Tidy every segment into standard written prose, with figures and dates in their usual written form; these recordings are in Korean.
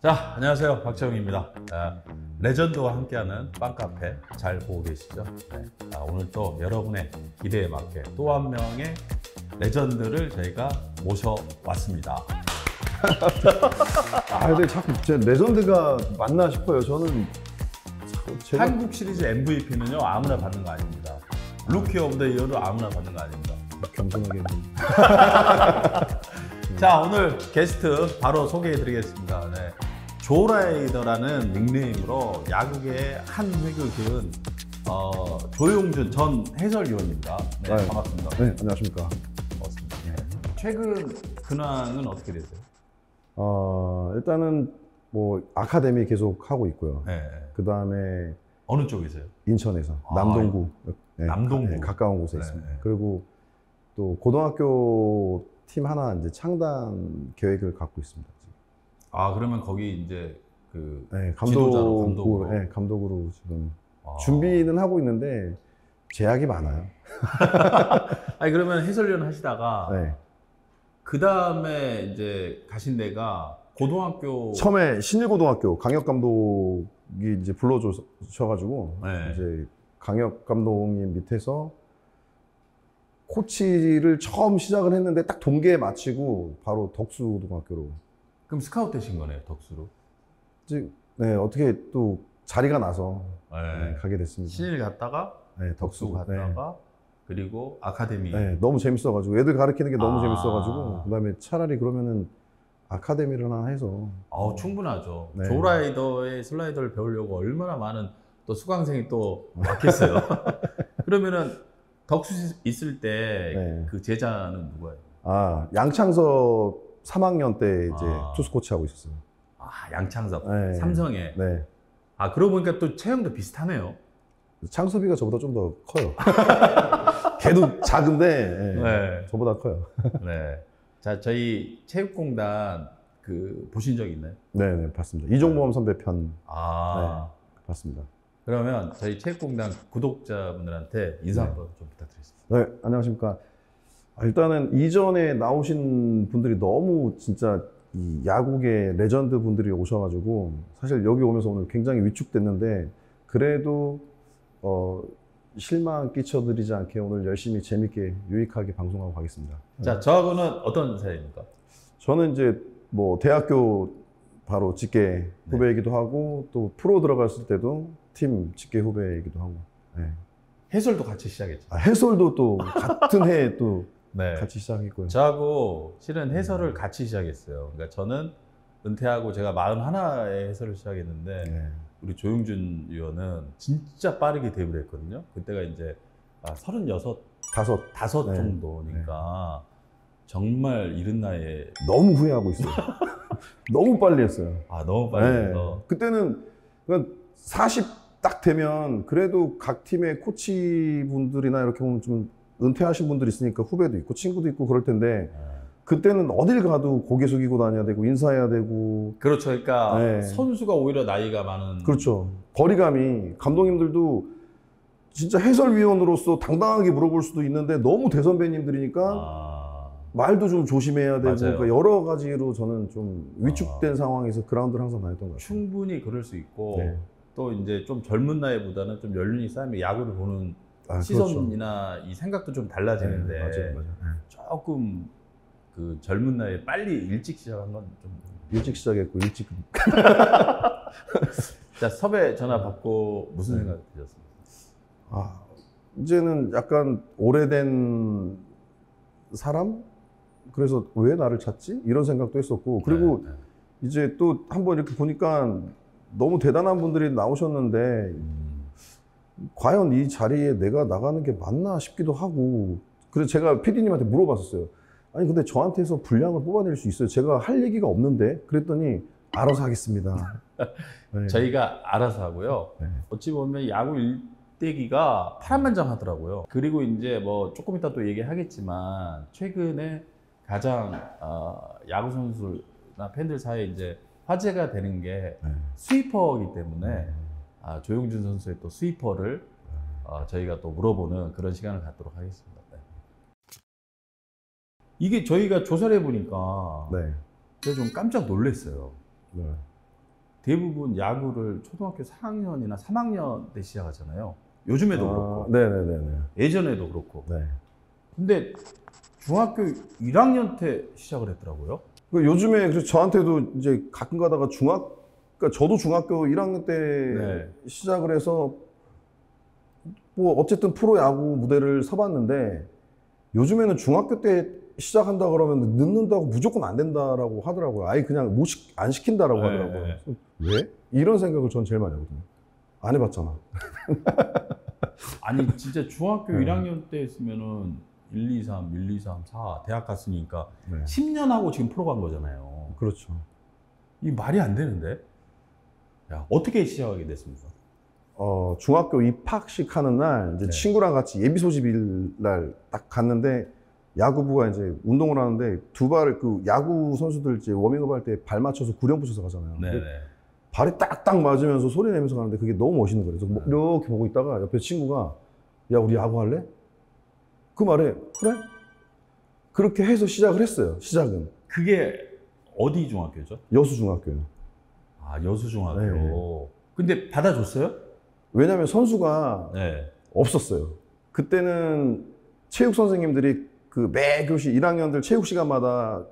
자, 안녕하세요. 박재웅입니다. 레전드와 함께하는 빵카페 잘 보고 계시죠? 네. 오늘 또 여러분의 기대에 맞게 또 한 명의 레전드를 저희가 모셔왔습니다. 근데 자꾸 제 레전드가 맞나 싶어요. 저는 제가 한국 시리즈 MVP는요 아무나 받는 거 아닙니다. 루키 오브 더 이어도 아무나 받는 거 아닙니다. 겸손하게 자, 오늘 게스트 바로 소개해드리겠습니다. 네. 조라이더라는 닉네임으로 야구계의 한 획을 그은 조용준 전 해설위원입니다. 네, 네. 반갑습니다. 네, 안녕하십니까. 반갑습니다. 네. 최근 근황은 어떻게 되세요? 일단은 뭐 아카데미 계속 하고 있고요. 네. 그 다음에 어느 쪽이세요? 인천에서 남동구, 네, 남동구. 가까운 곳에 네, 있습니다. 네. 그리고 또 고등학교 팀 하나 이제 창단 계획을 갖고 있습니다. 지금. 그러면 거기 이제 그 네, 지도자로, 감독으로. 네, 감독으로 지금 아. 준비는 하고 있는데 제약이 많아요. 아니 그러면 해설위원 하시다가 네. 그 다음에 이제 가신 데가 고등학교. 처음에 신일고등학교 강혁 감독이 이제 불러주셔가지고 네. 이제 강혁 감독님 밑에서 코치를 처음 시작을 했는데 딱 동기에 마치고 바로 덕수고등학교로 그럼 스카우트 되신 거네요, 덕수로. 이제 네, 어떻게 또 자리가 나서 네. 가게 됐습니다. 신일 갔다가 네, 덕수 갔다가 그리고 아카데미. 네, 너무 재밌어가지고 애들 가르치는 게 너무 아. 재밌어가지고 그다음에 차라리 그러면은 아카데미를 하나 해서 충분하죠. 네. 조라이더의 슬라이더를 배우려고 얼마나 많은 또 수강생이 또 왔겠어요. 그러면은 덕수 있을 때 네. 그 제자는 누구예요? 양창섭 3학년 때 이제 아. 투수 코치 하고 있었어요. 양창섭. 네. 삼성에. 네. 그러고 보니까 또 체형도 비슷하네요. 창섭이가 저보다 좀 더 커요. 걔도 작은데 네. 저보다 커요. 네. 자, 저희 체육공단 보신 적 있나요? 네, 봤습니다. 이종범 선배 편 봤습니다. 그러면 저희 체육공단 구독자분들한테 인사 한번 좀 부탁드리겠습니다. 네, 안녕하십니까. 일단은 이전에 나오신 분들이 너무 진짜 이 야구계 레전드 분들이 오셔가지고 사실 여기 오면서 오늘 굉장히 위축됐는데 그래도 실망 끼쳐드리지 않게 오늘 열심히 재밌게 유익하게 방송하고 가겠습니다. 자, 저하고는 어떤 사이입니까? 저는 이제 뭐 대학교 바로 직계 후배이기도 하고 또 프로 들어갔을 때도 팀 직계 후배이기도 하고. 네. 해설도 같이 시작했죠. 해설도 또 같은 해에 또 네. 같이 시작했고요. 저하고 실은 해설을 같이 시작했어요. 그러니까 저는 은퇴하고 제가 41에 해설을 시작했는데 네. 우리 조용준 위원은 진짜 빠르게 데뷔를 했거든요. 그때가 이제 36, 다섯. 네. 정도니까 정말 이른 나이에 너무 후회하고 있어요. 너무 빨리 했어요. 너무 빨리 해서 그때는 40 딱 되면 그래도 각 팀의 코치분들이나 이렇게 보면 좀 은퇴하신 분들이 있으니까 후배도 있고 친구도 있고 그럴 텐데 그때는 어딜 가도 고개 숙이고 다녀야 되고 인사해야 되고. 그렇죠. 그러니까 네. 선수가 오히려 나이가 많은. 그렇죠. 거리감이 감독님들도 진짜 해설위원으로서 당당하게 물어볼 수도 있는데 너무 대선배님들이니까 말도 좀 조심해야 되고 그러니까 여러 가지로 저는 좀 위축된 상황에서 그라운드를 항상 다녔던 것 같아요. 충분히 그럴 수 있고 네. 또 이제 좀 젊은 나이보다는 좀 연륜이 쌓이면 야구를 보는 시선이나 이 생각도 좀 달라지는데 네, 맞아요. 조금 그 젊은 나이에 빨리 일찍 시작한 건 좀 일찍 시작했고 일찍. 자, 섭외 전화 받고 무슨 생각 드셨습니까? 이제는 약간 오래된 사람? 그래서 왜 나를 찾지? 이런 생각도 했었고 그리고 이제 또 한번 이렇게 보니까 너무 대단한 분들이 나오셨는데 과연 이 자리에 내가 나가는 게 맞나 싶기도 하고 그래서 제가 PD님한테 물어봤었어요. 아니 근데 저한테서 분량을 뽑아낼 수 있어요? 제가 할 얘기가 없는데 그랬더니 알아서 하겠습니다. 네. 저희가 알아서 하고요. 네. 어찌 보면 야구 일대기가 파란만장하더라고요. 그리고 이제 뭐 조금 이따 또 얘기하겠지만 최근에 가장 야구 선수나 팬들 사이에 이제 화제가 되는 게 스위퍼이기 때문에 조용준 선수의 또 스위퍼를 저희가 또 물어보는 그런 시간을 갖도록 하겠습니다. 네. 이게 저희가 조사를 해보니까 네. 제가 좀 깜짝 놀랐어요. 네. 대부분 야구를 초등학교 4학년이나 3학년 때 시작하잖아요. 요즘에도 그렇고. 네네네네. 예전에도 그렇고. 네. 근데 중학교 1학년 때 시작을 했더라고요. 요즘에 그래서 저한테도 이제 가끔 가다가 그러니까 저도 중학교 1학년 때 네. 시작을 해서 뭐 어쨌든 프로 야구 무대를 서봤는데 요즘에는 중학교 때 시작한다 그러면 늦는다고 무조건 안 된다라고 하더라고요. 아예 그냥 안 시킨다라고 네. 하더라고요. 그래서 왜? 이런 생각을 전 제일 많이 하거든요. 안 해봤잖아. 아니 진짜 중학교 네. 1학년 때 했으면은 1, 2, 3, 1, 2, 3, 4 대학 갔으니까 네. 10년 하고 지금 프로 간 거잖아요. 그렇죠. 이 말이 안 되는데. 야, 어떻게 시작하게 됐습니까? 중학교 입학식 하는 날 이제 네. 친구랑 같이 예비 소집일 날 딱 갔는데 야구부가 이제 운동을 하는데 그 야구 선수들 이제 워밍업 할 때 발 맞춰서 구령 붙여서 가잖아요. 네네. 발이 딱딱 맞으면서 소리 내면서 가는데 그게 너무 멋있는 거예요. 그래서 이렇게 보고 있다가 옆에 친구가 야 우리 야구 할래? 그 말에 그래? 그렇게 해서 시작을 했어요. 시작은 그게 어디 중학교죠? 여수중학교요. 아, 여수중학교. 네. 근데 받아줬어요? 왜냐하면 선수가 네. 없었어요. 그때는 체육 선생님들이 그 매 교시 1학년들 체육 시간마다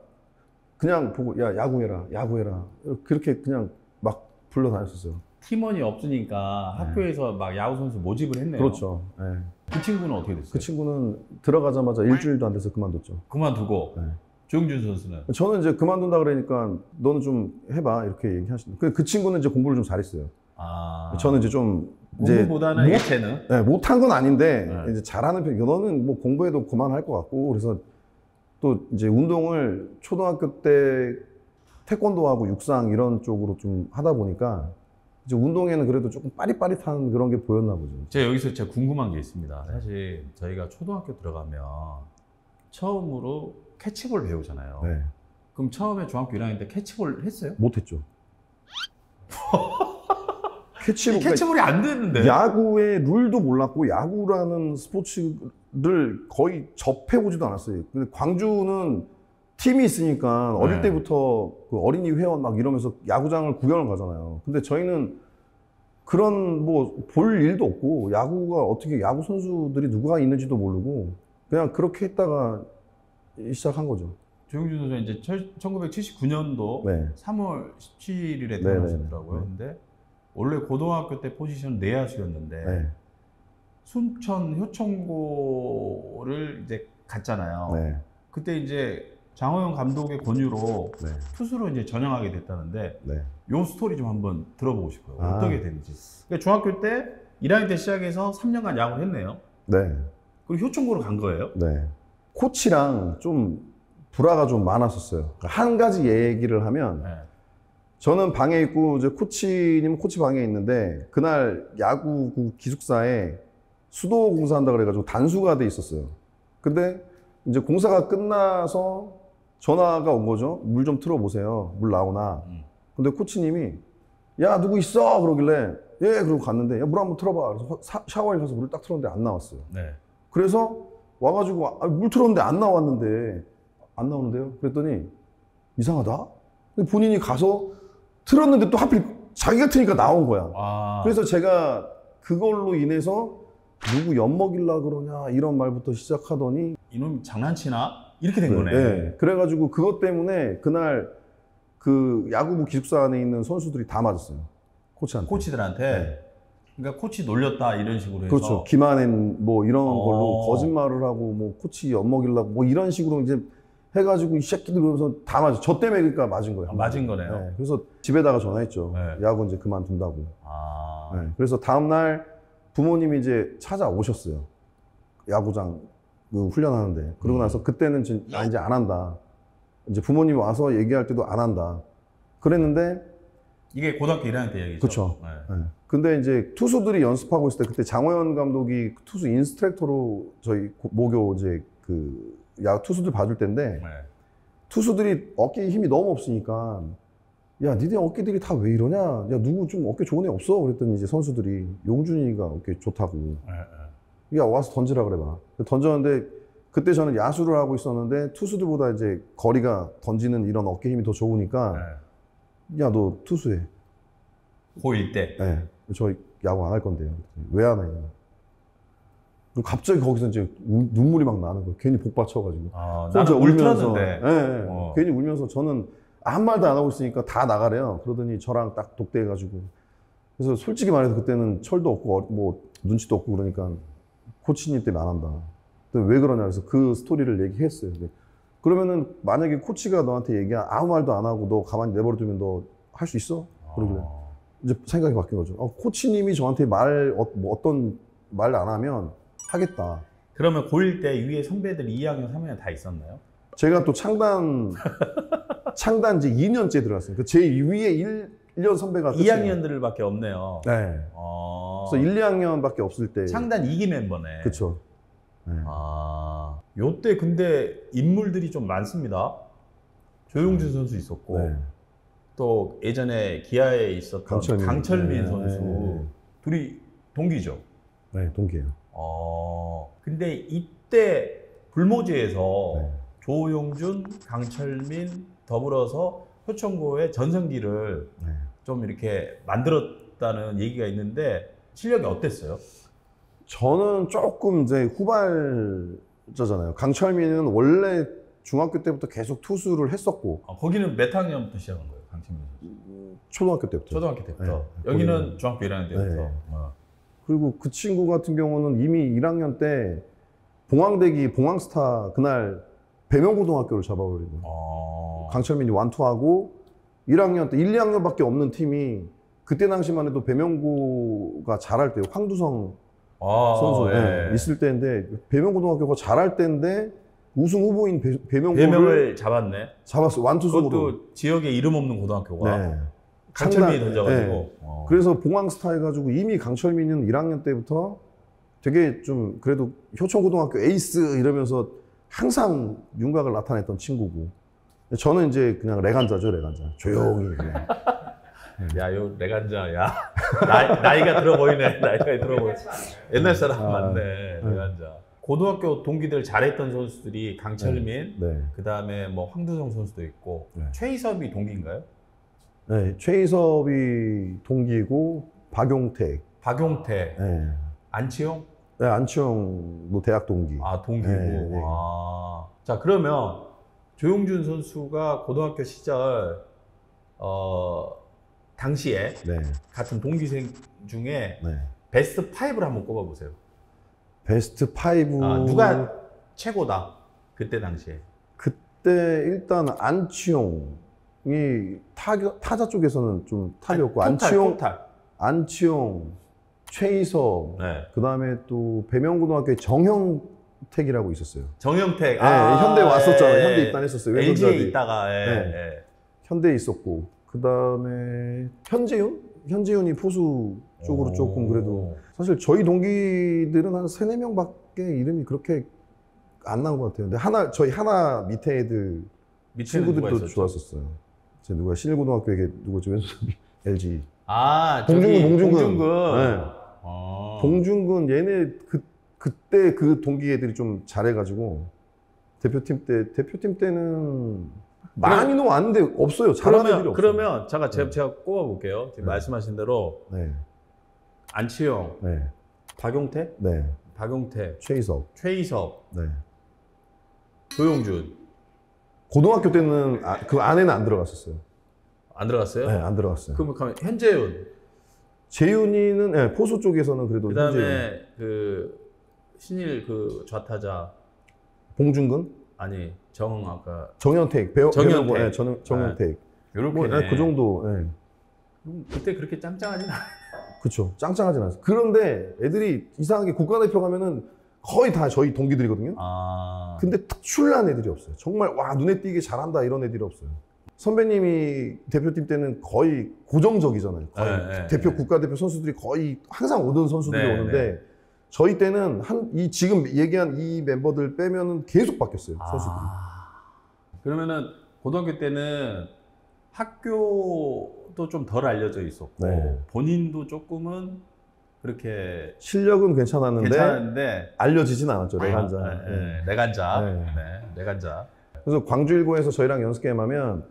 그냥 보고 야 야구해라 야구해라 그렇게 그냥 막 불러다녔었어요. 팀원이 없으니까 학교에서 막 야구 선수 모집을 했네요. 그렇죠. 네. 그 친구는 어떻게 됐어요? 그 친구는 들어가자마자 일주일도 안 돼서 그만뒀죠. 그만두고 네. 조용준 선수는 저는 이제 그만둔다 그러니까 너는 좀 해봐 이렇게 얘기하시는. 그 친구는 이제 공부를 좀 잘했어요. 아, 저는 이제 좀 공부보다는 예체능. 네, 못한 건 아닌데 네. 이제 잘하는 편. 너는 뭐 공부해도 그만할 것 같고 그래서 또 이제 운동을 초등학교 때 태권도하고 육상 이런 쪽으로 좀 하다 보니까 이제 운동에는 그래도 조금 빠릿빠릿한 그런 게 보였나 보죠. 제가 여기서 제가 궁금한 게 있습니다. 사실 저희가 초등학교 들어가면 처음으로 캐치볼 배우잖아요. 네, 그럼 처음에 중학교 1학년 때 캐치볼 했어요? 못했죠. 캐치볼, 캐치볼이 안 되는데. 야구의 룰도 몰랐고 야구라는 스포츠를 거의 접해보지도 않았어요. 근데 광주는 팀이 있으니까 어릴 네. 때부터 그 어린이 회원 막 이러면서 야구장을 구경을 가잖아요. 근데 저희는 그런 뭐 볼 일도 없고 야구가 어떻게 야구 선수들이 누가 있는지도 모르고 그냥 그렇게 했다가 시작한 거죠. 조용준 선수 이제 1979년도 네. 3월 17일에 네, 태어나셨더라고요. 네. 근데 원래 고등학교 때 포지션 내야수였는데 네. 순천 효천고를 이제 갔잖아요. 네. 그때 이제 장호영 감독의 권유로 네. 투수로 이제 전향하게 됐다는데 네. 요 스토리 좀 한번 들어보고 싶어요. 아. 어떻게 되는지. 그러니까 중학교 때 1학년 때 시작해서 3년간 야구를 했네요. 네. 그리고 효천고로 간 거예요. 네. 코치랑 좀 불화가 좀 많았었어요. 한 가지 얘기를 하면 네. 저는 방에 있고 이제 코치님 코치 방에 있는데 그날 야구 기숙사에 수도 공사한다 그래가지고 단수가 돼 있었어요. 근데 이제 공사가 끝나서 전화가 온 거죠. 물 좀 틀어보세요. 물 나오나. 근데 코치님이 야 누구 있어? 그러길래 예 그러고 갔는데 야 물 한번 틀어봐. 그래서 샤워에 가서 물을 딱 틀었는데 안 나왔어요. 네. 그래서 와가지고 물 틀었는데 안 나왔는데 안 나오는데요? 그랬더니 이상하다? 근데 본인이 가서 틀었는데 또 하필 자기가 트니까 나온 거야. 아. 그래서 제가 그걸로 인해서 누구 엿먹일라 그러냐 이런 말부터 시작하더니 이놈 장난치나? 이렇게 된 거네. 네. 그래가지고 그것 때문에 그날 그 야구부 기숙사 안에 있는 선수들이 다 맞았어요. 코치한테. 코치들한테. 네. 그러니까 코치 놀렸다 이런 식으로 해서. 그렇죠. 김한엔 뭐 이런 걸로 거짓말을 하고 뭐 코치 엿먹이려고 뭐 이런 식으로 이제 해가지고 이 새끼들 그러면서 다 맞아. 저 때문에 그러니까 맞은 거예요. 맞은 거네요. 네. 그래서 집에다가 전화했죠. 네. 야구 이제 그만둔다고. 아. 네. 그래서 다음날 부모님이 이제 찾아오셨어요. 야구장 그 훈련하는데. 그러고 나서 그때는 나 이제 안 한다. 이제 부모님이 와서 얘기할 때도 안 한다. 그랬는데 이게 고등학교 1학년 때 얘기죠. 그렇죠. 네. 네. 근데 이제 투수들이 연습하고 있을 때 그때 장호연 감독이 투수 인스트럭터로 저희 모교 이제 그 투수들 봐줄 때인데 네. 투수들이 어깨에 힘이 너무 없으니까 야 니네 어깨들이 다 왜 이러냐? 야 누구 좀 어깨 좋은 애 없어? 그랬더니 이제 선수들이 용준이가 어깨 좋다고. 네. 야 와서 던지라 그래 봐. 던졌는데 그때 저는 야수를 하고 있었는데 투수들보다 이제 거리가 던지는 이런 어깨 힘이 더 좋으니까 네. 야 너 투수해. 고1 때. 네, 저 야구 안 할 건데요. 왜 안 해요? 그럼 갑자기 거기서 이제 눈물이 막 나는 거예요. 괜히 복 받쳐가지고. 아, 혼자 나는 울트라는데. 괜히 울면서 저는 아무 말도 안 하고 있으니까 다 나가래요. 그러더니 저랑 딱 독대해가지고. 그래서 솔직히 말해서 그때는 철도 없고 뭐 눈치도 없고 그러니까 코치님 때문에 안 한다. 왜 그러냐 그래서 그 스토리를 얘기했어요. 근데 그러면은 만약에 코치가 너한테 아무 말도 안 하고 너 가만히 내버려두면 너 할 수 있어? 그러길래 이제 생각이 바뀐 거죠. 코치님이 저한테 어떤 말 안 하면 하겠다. 그러면 고1 때 위에 선배들 2학년, 3학년 다 있었나요? 제가 또 창단 이제 2년째 들어갔어요. 제 위에 1년 선배가 2학년들밖에 없네요. 네. 그래서 1, 2학년밖에 없을 때. 창단 2기 멤버네. 그렇죠. 네. 아, 요때 근데 인물들이 좀 많습니다. 조용준 선수 있었고, 네. 또 예전에 기아에 있었던 강철민 네. 선수. 네. 둘이 동기죠. 네, 동기예요. 근데 이때 불모지에서 네. 조용준, 강철민 더불어서 효천고의 전성기를 네. 좀 이렇게 만들었다는 얘기가 있는데 실력이 어땠어요? 저는 조금 이제 후발자잖아요. 강철민은 원래 중학교 때부터 계속 투수를 했었고. 거기는 몇 학년부터 시작한 거예요, 강철민 선수? 초등학교 때부터. 초등학교 때부터. 네. 여기는 거기는. 중학교 1학년 때부터. 네. 그리고 그 친구 같은 경우는 이미 1학년 때 봉황대기 봉황스타 그날 배명고등학교를 잡아버리고 강철민이 완투하고 1학년 때 1, 2학년밖에 없는 팀이 그때 당시만 해도 배명고가 잘할 때요. 황두성 선수 예. 있을 때인데 배명고등학교가 잘할 때인데 우승 후보인 배명고를 배명을 잡았네. 잡았어. 완투승으로. 그것도 지역에 이름 없는 고등학교가. 네. 강철민이 던져가지고. 네. 그래서 봉황스타 해가지고 이미 강철민은 1학년 때부터 되게 좀 그래도 효천고등학교 에이스 이러면서 항상 윤곽을 나타냈던 친구고 저는 이제 그냥 레간자죠, 레간자. 조용히 그냥. 야, 요 레간자, 야. 나이가 들어 보이네. 나이가 들어 보이네. 옛날 사람 맞네, 레간자. 고등학교 동기들 잘했던 선수들이 강철민, 네. 그 다음에 뭐 황두성 선수도 있고, 네. 최희섭이 동기인가요? 네, 최희섭이 동기고 박용택, 박용태, 네. 안치용? 네, 안치홍도 대학 동기. 아, 동기고. 네, 네. 자, 그러면 조용준 선수가 고등학교 시절, 당시에 네, 같은 동기생 중에 네. 베스트 5를 한번 꼽아보세요. 베스트 5. 누가 최고다? 그때 당시에. 그때 일단 안치홍이 타자 쪽에서는 좀 탑이었고 토탈. 안치홍, 최희섭, 네. 그 다음에 또 배명고등학교에 정형택이라고 있었어요. 정형택. 네, 현대 왔었잖아요. 예. 현대 입단했었어요. LG에 왼손잡이. 있다가. 예. 네. 예. 현대에 있었고 그 다음에 현재훈이 포수 쪽으로 조금 그래도 사실 저희 동기들은 한 3, 4명밖에 이름이 그렇게 안 나온 것 같아요. 근데 저희 하나 밑에 애들 친구들도 좋았었어요. 제 누가 신일고등학교에 누구지 왼손잡이 LG 봉중근. 네. 봉중근 얘네 그때 그 동기 애들이 좀 잘해가지고 대표팀 때는 많이는 왔는데 없어요. 잘하는 애들이 없어요. 그러면 제가 꼽아볼게요. 지금 말씀하신 대로 네. 안치용, 네. 박용택, 네. 최희섭, 네. 조용준. 고등학교 때는 그 안에는 안 들어갔었어요. 안 들어갔어요? 네, 안 들어갔어요. 그럼 현재훈. 재윤이는 네, 포수 쪽에서는 그래도 그다음에 그 신일 그 좌타자 봉중근, 아니 아까 정현택, 정현택. 정현택. 요렇게 그 정도. 네. 그때 그렇게 짱짱하진 않아요. 그렇죠. 짱짱하진 않았어요. 그런데 애들이 이상하게 국가대표 가면은 거의 다 저희 동기들이거든요. 근데 특출난 애들이 없어요. 정말 와 눈에 띄게 잘한다 이런 애들이 없어요. 선배님이 대표팀 때는 거의 고정적이잖아요. 거의 국가대표 선수들이 거의 항상 오던 선수들이 오는데 저희 때는 지금 얘기한 이 멤버들 빼면은 계속 바뀌었어요. 선수들이. 그러면은 고등학교 때는 학교도 좀 덜 알려져 있었고 본인도 조금은 그렇게 실력은 괜찮았는데 알려지진 않았죠. 레간자. 그래서 광주 일고에서 저희랑 연습 게임 하면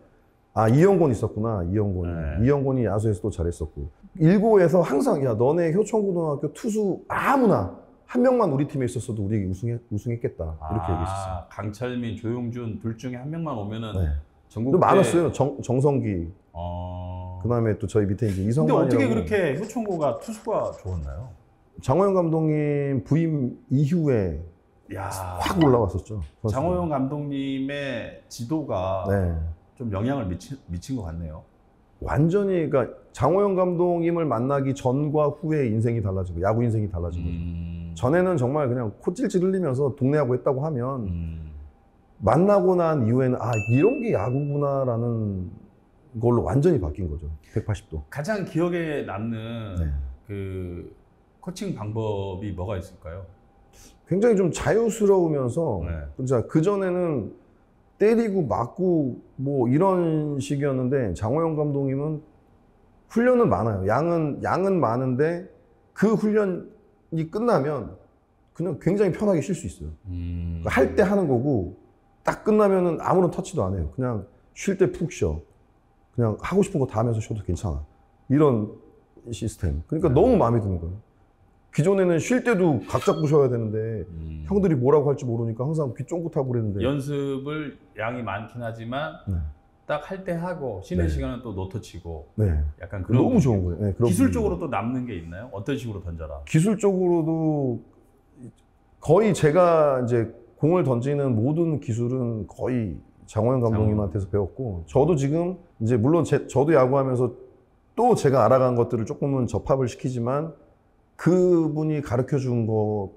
아, 이영곤 있었구나. 이영곤이. 네. 이영곤이 야수에서도 잘했었고. 1고에서 항상 야 너네 효천고등학교 투수 아무나 한 명만 우리 팀에 있었어도 우리 우승했겠다. 이렇게 얘기했었어요. 강철민, 조용준 둘 중에 한 명만 오면은 네. 전국대 많았어요. 정성기. 어... 그다음에 또 저희 밑에 이제 근데 이성만이라고. 어떻게 그렇게 효천고가 투수가 좋았나요? 장호영 감독님 부임 이후에 야, 확 올라왔었죠. 장호영 감독님의 지도가 네. 좀 영향을 미친 것 같네요. 완전히 그러니까 장호영 감독님을 만나기 전과 후에 인생이 달라진 거, 야구 인생이 달라진 거죠. 전에는 정말 그냥 콧질질 흘리면서 동네 야구 했다고 하면 만나고 난 이후에는 아 이런 게 야구구나라는 걸로 완전히 바뀐 거죠. 180도. 가장 기억에 남는 네. 그 코칭 방법이 뭐가 있을까요? 굉장히 좀 자유스러우면서 네. 진짜 그 전에는 때리고 맞고 뭐 이런 식이었는데 장호영 감독님은 훈련은 많아요. 양은 많은데 그 훈련이 끝나면 그냥 굉장히 편하게 쉴 수 있어요. 할 때 하는 거고 딱 끝나면은 아무런 터치도 안 해요. 그냥 쉴 때 푹 쉬어. 그냥 하고 싶은 거 다 하면서 쉬어도 괜찮아. 이런 시스템. 그러니까 너무 마음에 드는 거예요. 기존에는 쉴 때도 각 잡고 쉬어야 되는데 형들이 뭐라고 할지 모르니까 항상 귀 쫑긋하고 그랬는데 연습을 양이 많긴 하지만 네. 딱 할 때 하고 쉬는 네. 시간은 또 노터치고 네. 약간 그런 너무 좋은 거예요. 네, 그런 기술적으로 또 남는 게 있나요? 어떤 식으로 던져라? 기술적으로도 거의 제가 이제 공을 던지는 모든 기술은 거의 장호영 감독님한테서 배웠고 저도 지금 이제 물론 저도 야구하면서 또 제가 알아간 것들을 조금은 접합을 시키지만 그분이 가르쳐 준 거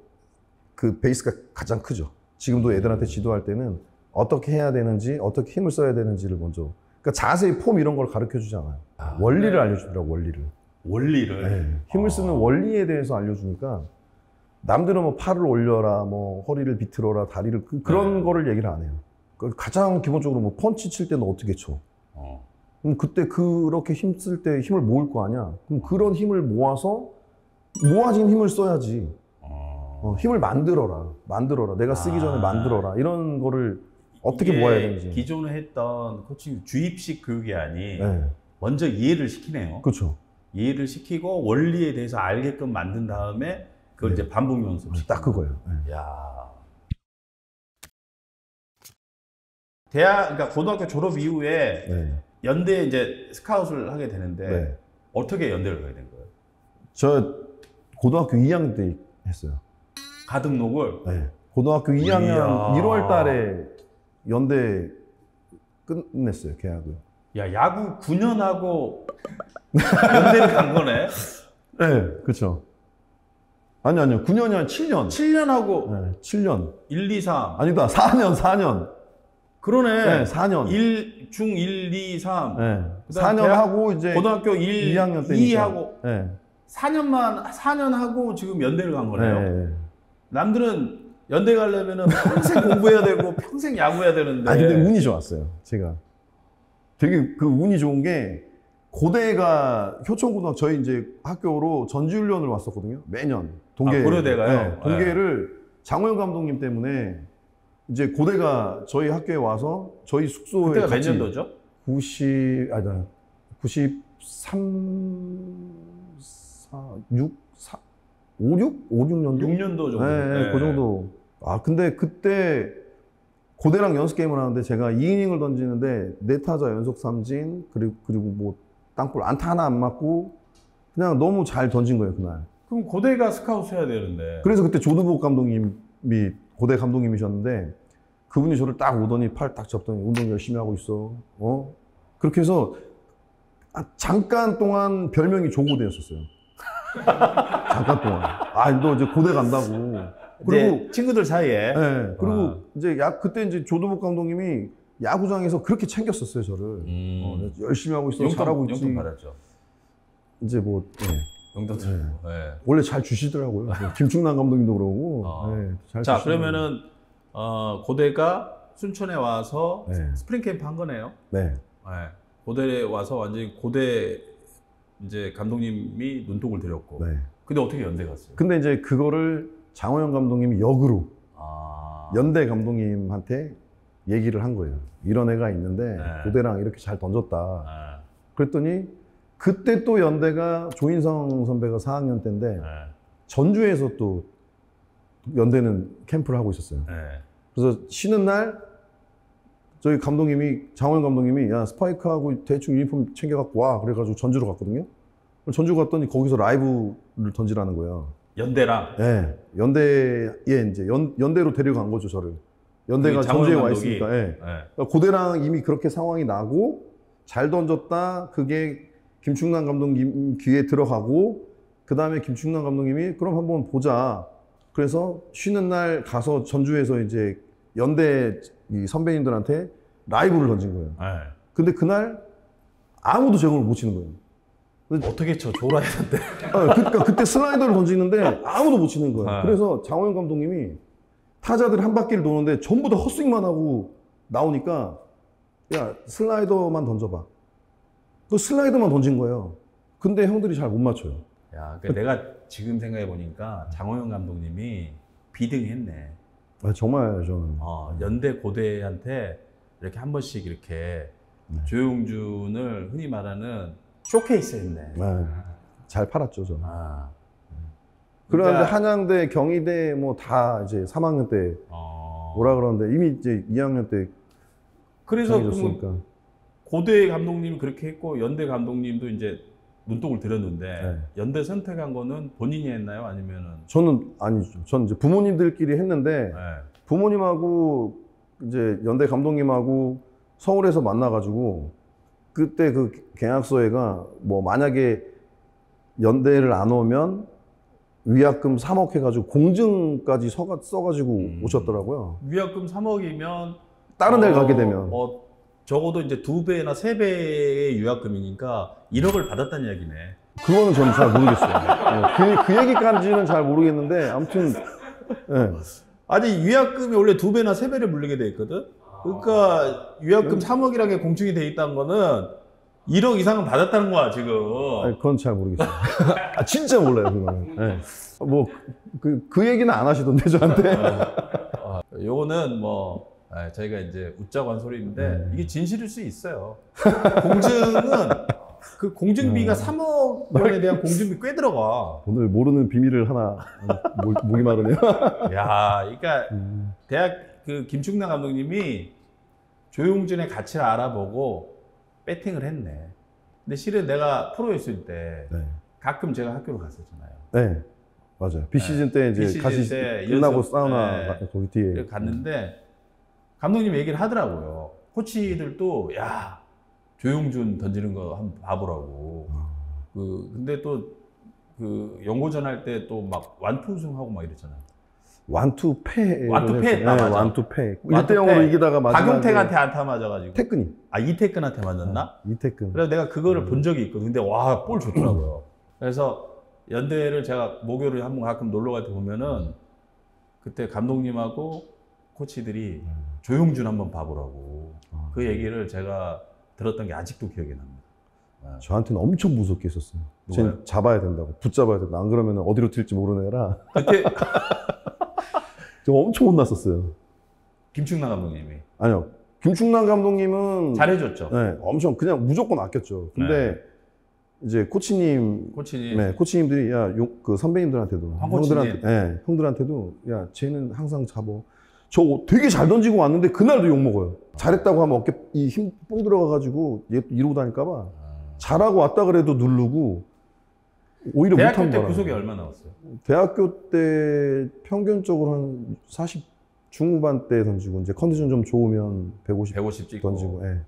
그 베이스가 가장 크죠. 지금도 애들한테 지도할 때는 어떻게 해야 되는지 어떻게 힘을 써야 되는지를 먼저 그러니까 자세히 폼 이런 걸 가르쳐 주지 않아요. 원리를 네. 알려주더라고 원리를. 네. 힘을 쓰는 원리에 대해서 알려주니까 남들은 뭐 팔을 올려라 뭐 허리를 비틀어라 다리를 그런 네. 거를 얘기를 안 해요. 가장 기본적으로 뭐 펀치 칠 때는 어떻게 쳐? 그럼 그때 그렇게 힘쓸 때 힘을 모을 거 아니야. 그럼 그런 힘을 모아서 모아진 힘을 써야지. 힘을 만들어라. 내가 쓰기 전에 만들어라. 이런 거를 어떻게 모아야 되는지. 기존에 했던 코칭 주입식 교육이 아닌 네. 먼저 이해를 시키네요. 그렇죠. 이해를 시키고 원리에 대해서 알게끔 만든 다음에 그걸 네. 이제 반복 연습. 딱 그거예요. 네. 야. 대학 그러니까 고등학교 졸업 이후에 네. 연대에 이제 스카웃을 하게 되는데 네. 어떻게 연대를 가게 된 거예요? 저 고등학교 2학년 때 했어요. 가등록을. 네. 고등학교 2학년 이야. 1월 달에 연대 끝냈어요, 계약을. 야, 야구 9년 하고 연대를 간 거네. 네, 그렇죠. 아니요. 9년이 아니라 7년. 7년 하고 네, 7년. 1, 2, 3. 아니다, 4년. 그러네. 네, 4년. 중 1, 2, 3. 네. 그다음 4년 대학, 하고 이제 고등학교 1, 2학년 때니까. 2 하고 네. 4년 하고 지금 연대를 간 거네요. 네. 남들은 연대 가려면은 평생 공부해야 되고 평생 야구해야 되는데. 아니, 근데 운이 좋았어요, 제가. 되게 그 운이 좋은 게 고대가 효천고등학교 저희 이제 학교로 전지훈련을 왔었거든요. 매년. 동계. 고려대가요? 네, 동계를 장호영 감독님 때문에 이제 고대가 저희 학교에 와서 저희 숙소에 그때가 몇 같이 년도죠? 93, 5, 6년도? 6년도 정도. 네, 그 정도. 아, 근데 그때 고대랑 연습 게임을 하는데 제가 2이닝을 던지는데 4타자 연속 삼진, 그리고 뭐 땅볼 안타 하나 안 맞고 그냥 너무 잘 던진 거예요, 그날. 그럼 고대가 스카우트 해야 되는데. 그래서 그때 조드복 감독님이 고대 감독님이셨는데 그분이 저를 딱 오더니 팔 딱 잡더니 운동 열심히 하고 있어. 그렇게 해서 잠깐 동안 별명이 조고대였었어요. 잠깐 동안. 아, 너 이제 고대 간다고. 그리고 친구들 사이에. 네, 그리고 이제 그때 이제 조도복 감독님이 야구장에서 그렇게 챙겼었어요, 저를. 열심히 하고 있어, 잘하고 있지. 용돈 받았죠. 이제 뭐, 네. 용돈 네. 네. 원래 잘 주시더라고요. 김충남 감독님도 그러고. 네, 잘 자, 주시더라고요. 그러면은 고대가 순천에 와서 네. 스프링 캠프 한 거네요. 네. 네. 고대에 와서 완전히 고대 이제 감독님이 눈독을 들였고. 네. 근데 어떻게 연대 갔어요? 근데 이제 그거를 장호영 감독님이 역으로 연대 감독님한테 얘기를 한 거예요. 이런 애가 있는데 네. 고대랑 이렇게 잘 던졌다. 아, 그랬더니 그때 또 연대가 조인성 선배가 4학년 때인데 네. 전주에서 또 연대는 캠프를 하고 있었어요. 네. 그래서 쉬는 날 저희 감독님이 장원 감독님이 야 스파이크하고 대충 유니폼 챙겨갖고 와 그래가지고 전주로 갔거든요. 전주 갔더니 거기서 라이브를 던지라는 거예요. 연대랑 네, 연대에 이제 연대로 데려간 거죠 저를. 연대가 그 장원 전주에 와 감독이? 있으니까. 예. 네. 그러니까 고대랑 이미 그렇게 상황이 나고 잘 던졌다. 그게 김충남 감독님 귀에 들어가고 그 다음에 김충남 감독님이 그럼 한번 보자. 그래서 쉬는 날 가서 전주에서 이제 연대 이 선배님들한테 라이브를 던진 거예요. 네. 근데 그날 아무도 제공을 못 치는 거예요. 어떻게 쳐 졸아야 되는데. 그러니까 그때 슬라이더를 던지는데 아무도 못 치는 거예요. 네. 그래서 장호영 감독님이 타자들 한 바퀴를 도는데 전부 다 헛스윙만 하고 나오니까 야 슬라이더만 던져봐. 그 슬라이더만 던진 거예요. 근데 형들이 잘 못 맞춰요. 야, 그러니까 내가 지금 생각해 보니까 장호영 감독님이 비등했네. 정말 저는 연대 고대한테 이렇게 한 번씩 이렇게 조용준을 흔히 말하는 쇼케이스 했네. 잘 팔았죠 저는. 아. 그런데 그러니까- 한양대, 경희대 뭐 다 이제 3학년 때 오라 그러는데 이미 이제 2학년 때 그래서 정해졌으니까. 그러면 고대 감독님이 그렇게 했고 연대 감독님도 이제 눈독을 들였는데 네. 연대 선택한 거는 본인이 했나요? 아니면은 저는 아니죠. 저는 이제 부모님들끼리 했는데 네. 부모님하고 이제 연대 감독님하고 서울에서 만나가지고 그때 그 계약서에가 뭐 만약에 연대를 안 오면 위약금 3억 해가지고 공증까지 써가지고 오셨더라고요. 위약금 3억이면 다른 데를 가게 되면. 적어도 이제 2배나 3배의 위약금이니까 1억을 받았다는 이야기네. 그거는 저는 잘 모르겠어요. 그 얘기까지는 잘 모르겠는데 아무튼 예. 아니 위약금이 원래 2배나 3배를 물리게 돼 있거든. 그러니까 위약금 3억이라는 게 공증이 돼 있다는 거는 1억 이상은 받았다는 거야 지금. 아니, 그건 잘 모르겠어요. 진짜 몰라요 그거는. 예. 뭐그 얘기는 안 하시던데 저한테. 요거는 뭐 저희가 이제 웃자고 한 소리인데 이게 진실일 수 있어요. 공증은 그 공증비가 3억 원에 대한 공증비 꽤 들어가. 오늘 모르는 비밀을 하나 목이 마르네요. 야, 그러니까 대학 그 김충남 감독님이 조용준의 가치를 알아보고 배팅을 했네. 근데 실은 내가 프로에 있을 때 네. 가끔 제가 학교를 갔었잖아요. 네, 맞아요. 비시즌 때 이제 비시즌 같이 때 끝나고 연습, 사우나 거기 뒤에 그래서 갔는데 감독님 얘기를 하더라고요. 코치들도 야 조용준 던지는 거 한번 봐보라고. 근데 또 그 연고전 할 때 또 막 완투 우승하고 막 이랬잖아요. 완투패. 완투패 했다, 맞아. 완투패. 완투패. 1대0으로 이기다가 마지막에 박용택한테 안타 맞아가지고. 태근이. 이태근한테 맞았나? 이태근. 그래서 내가 그거를 본 적이 있거든. 근데 와, 볼 좋더라고요. 그래서 연대를 제가 목요일에 한번 가끔 놀러 갈 때 보면은 그때 감독님하고 코치들이 조용준 한번 봐보라고. 그 얘기를 제가 들었던 게 아직도 기억이 납니다. 저한테는 엄청 무섭게 했었어요. 누가요? 쟤 잡아야 된다고. 붙잡아야 된다. 안 그러면 어디로 튈지 모르는 애라. 그때 저 엄청 혼났었어요. 김충남 감독님이 아니요. 김충남 감독님은 잘해줬죠. 네, 엄청 그냥 무조건 아꼈죠. 근데 이제 코치님, 코치님. 네, 코치님들이 그 선배님들한테도 황 코치님. 형들한테도 야 쟤는 항상 잡어. 저 되게 잘 던지고 왔는데 그날도 욕 먹어요. 잘했다고 하면 어깨 이 힘 뽕 들어가가지고 얘 이러고 다닐까봐 잘하고 왔다 그래도 누르고 오히려 대학교 못한 때 거라. 구속이 얼마 나왔어요? 대학교 때 평균적으로 한 40 중후반 때 던지고 이제 컨디션 좀 좋으면 150, 150 찍고. 던지고. 예.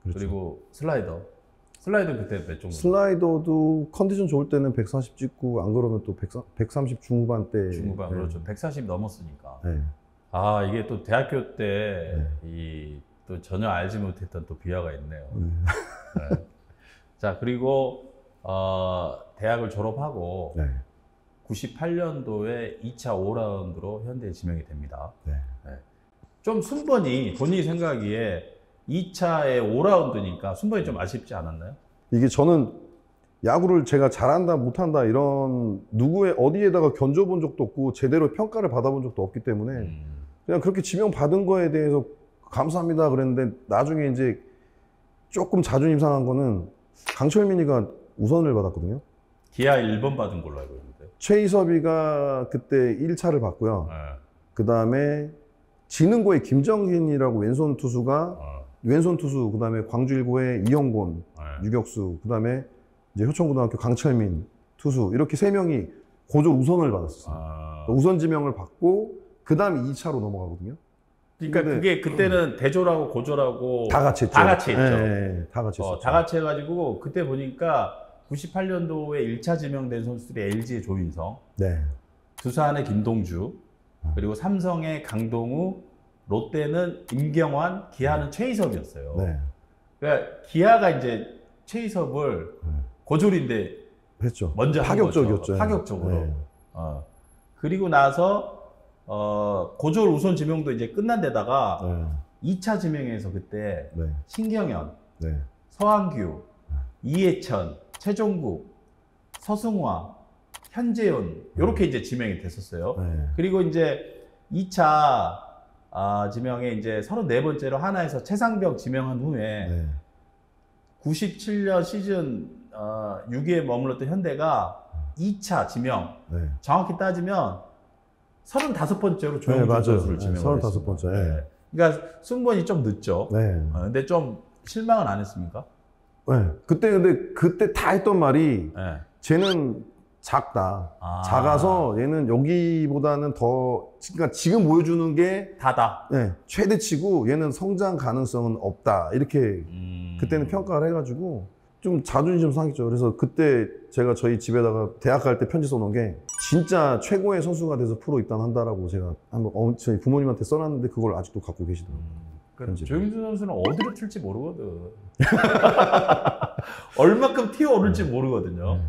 그렇죠. 그리고 슬라이더. 슬라이더 그때 몇 정도? 슬라이더도 컨디션 좋을 때는 140 찍고 안 그러면 또 130 중후반 때. 중후반 예. 그렇죠. 140 넘었으니까. 예. 아 이게 또 대학교 때 이 또 전혀 알지 못했던 또 비하가 있네요. 네. 자 그리고 대학을 졸업하고 네. 98년도에 2차 5라운드로 현대에 지명이 됩니다. 네. 좀 순번이 본인이 생각하기에 2차에 5라운드니까 순번이 좀 아쉽지 않았나요? 이게 저는 야구를 제가 잘한다 못한다 이런 누구의 어디에다가 견줘본 적도 없고 제대로 평가를 받아본 적도 없기 때문에 그냥 그렇게 지명 받은 거에 대해서 감사합니다 그랬는데 나중에 이제 조금 자존심 상한 거는 강철민이가 우선을 받았거든요. 기아 1번 받은 걸로 알고 있는데. 최희섭이가 그때 1차를 받고요. 네. 그 다음에 지능고의 김정진이라고 왼손 투수가 왼손 투수, 그 다음에 광주 1고의 이영곤, 유격수, 그 다음에 이제 효천고등학교 강철민 투수 이렇게 3명이 고졸 우선을 받았어요. 우선 지명을 받고 그 다음에 2차로 넘어가거든요. 그러니까 그게 그때는 대졸하고 고졸하고 다 같이 했죠. 다 같이 했죠. 네, 다 같이 했었죠. 다 같이 해가지고 그때 보니까 98년도에 1차 지명된 선수들이 LG의 조인성, 네. 두산의 김동주, 그리고 삼성의 강동우, 롯데는 임경환, 기아는 최희섭이었어요. 네. 그러니까 기아가 이제 최희섭을 고졸인데 했죠. 먼저 한 파격적이었죠. 거죠. 파격적으로. 네. 그리고 나서 고졸 우선 지명도 이제 끝난 데다가 네. 2차 지명에서 그때 네. 신경현, 네. 서항규, 이해천, 최종국, 서승화, 현재훈 이렇게 이제 지명이 됐었어요. 네. 그리고 이제 2차 지명에 이제 34번째로 하나에서 최상병 지명한 후에 네. 97년 시즌 6위에 머물렀던 현대가 2차 지명, 네. 정확히 따지면 35번째로 네, 조영준 맞아요. 선수를 네, 지명을 35번째. 했습니다. 네. 그러니까 승부원이 좀 늦죠. 네. 근데 좀 실망은 안 했습니까? 네. 그때 다 했던 말이 네. 쟤는 작다. 작아서 얘는 여기보다는 더, 그러니까 지금 보여주는 게 다다. 네, 최대치고 얘는 성장 가능성은 없다. 이렇게 그때는 평가를 해가지고 좀 자존심 상했죠. 그래서 그때 제가 저희 집에다가 대학 갈 때 편지 써놓은 게 진짜 최고의 선수가 돼서 프로 입단한다라고 제가 한번 저희 부모님한테 써놨는데 그걸 아직도 갖고 계시더라고요. 그러니까 조영준 선수는 어디로 튈지 모르거든. 얼마큼 튀어오를지 모르거든요.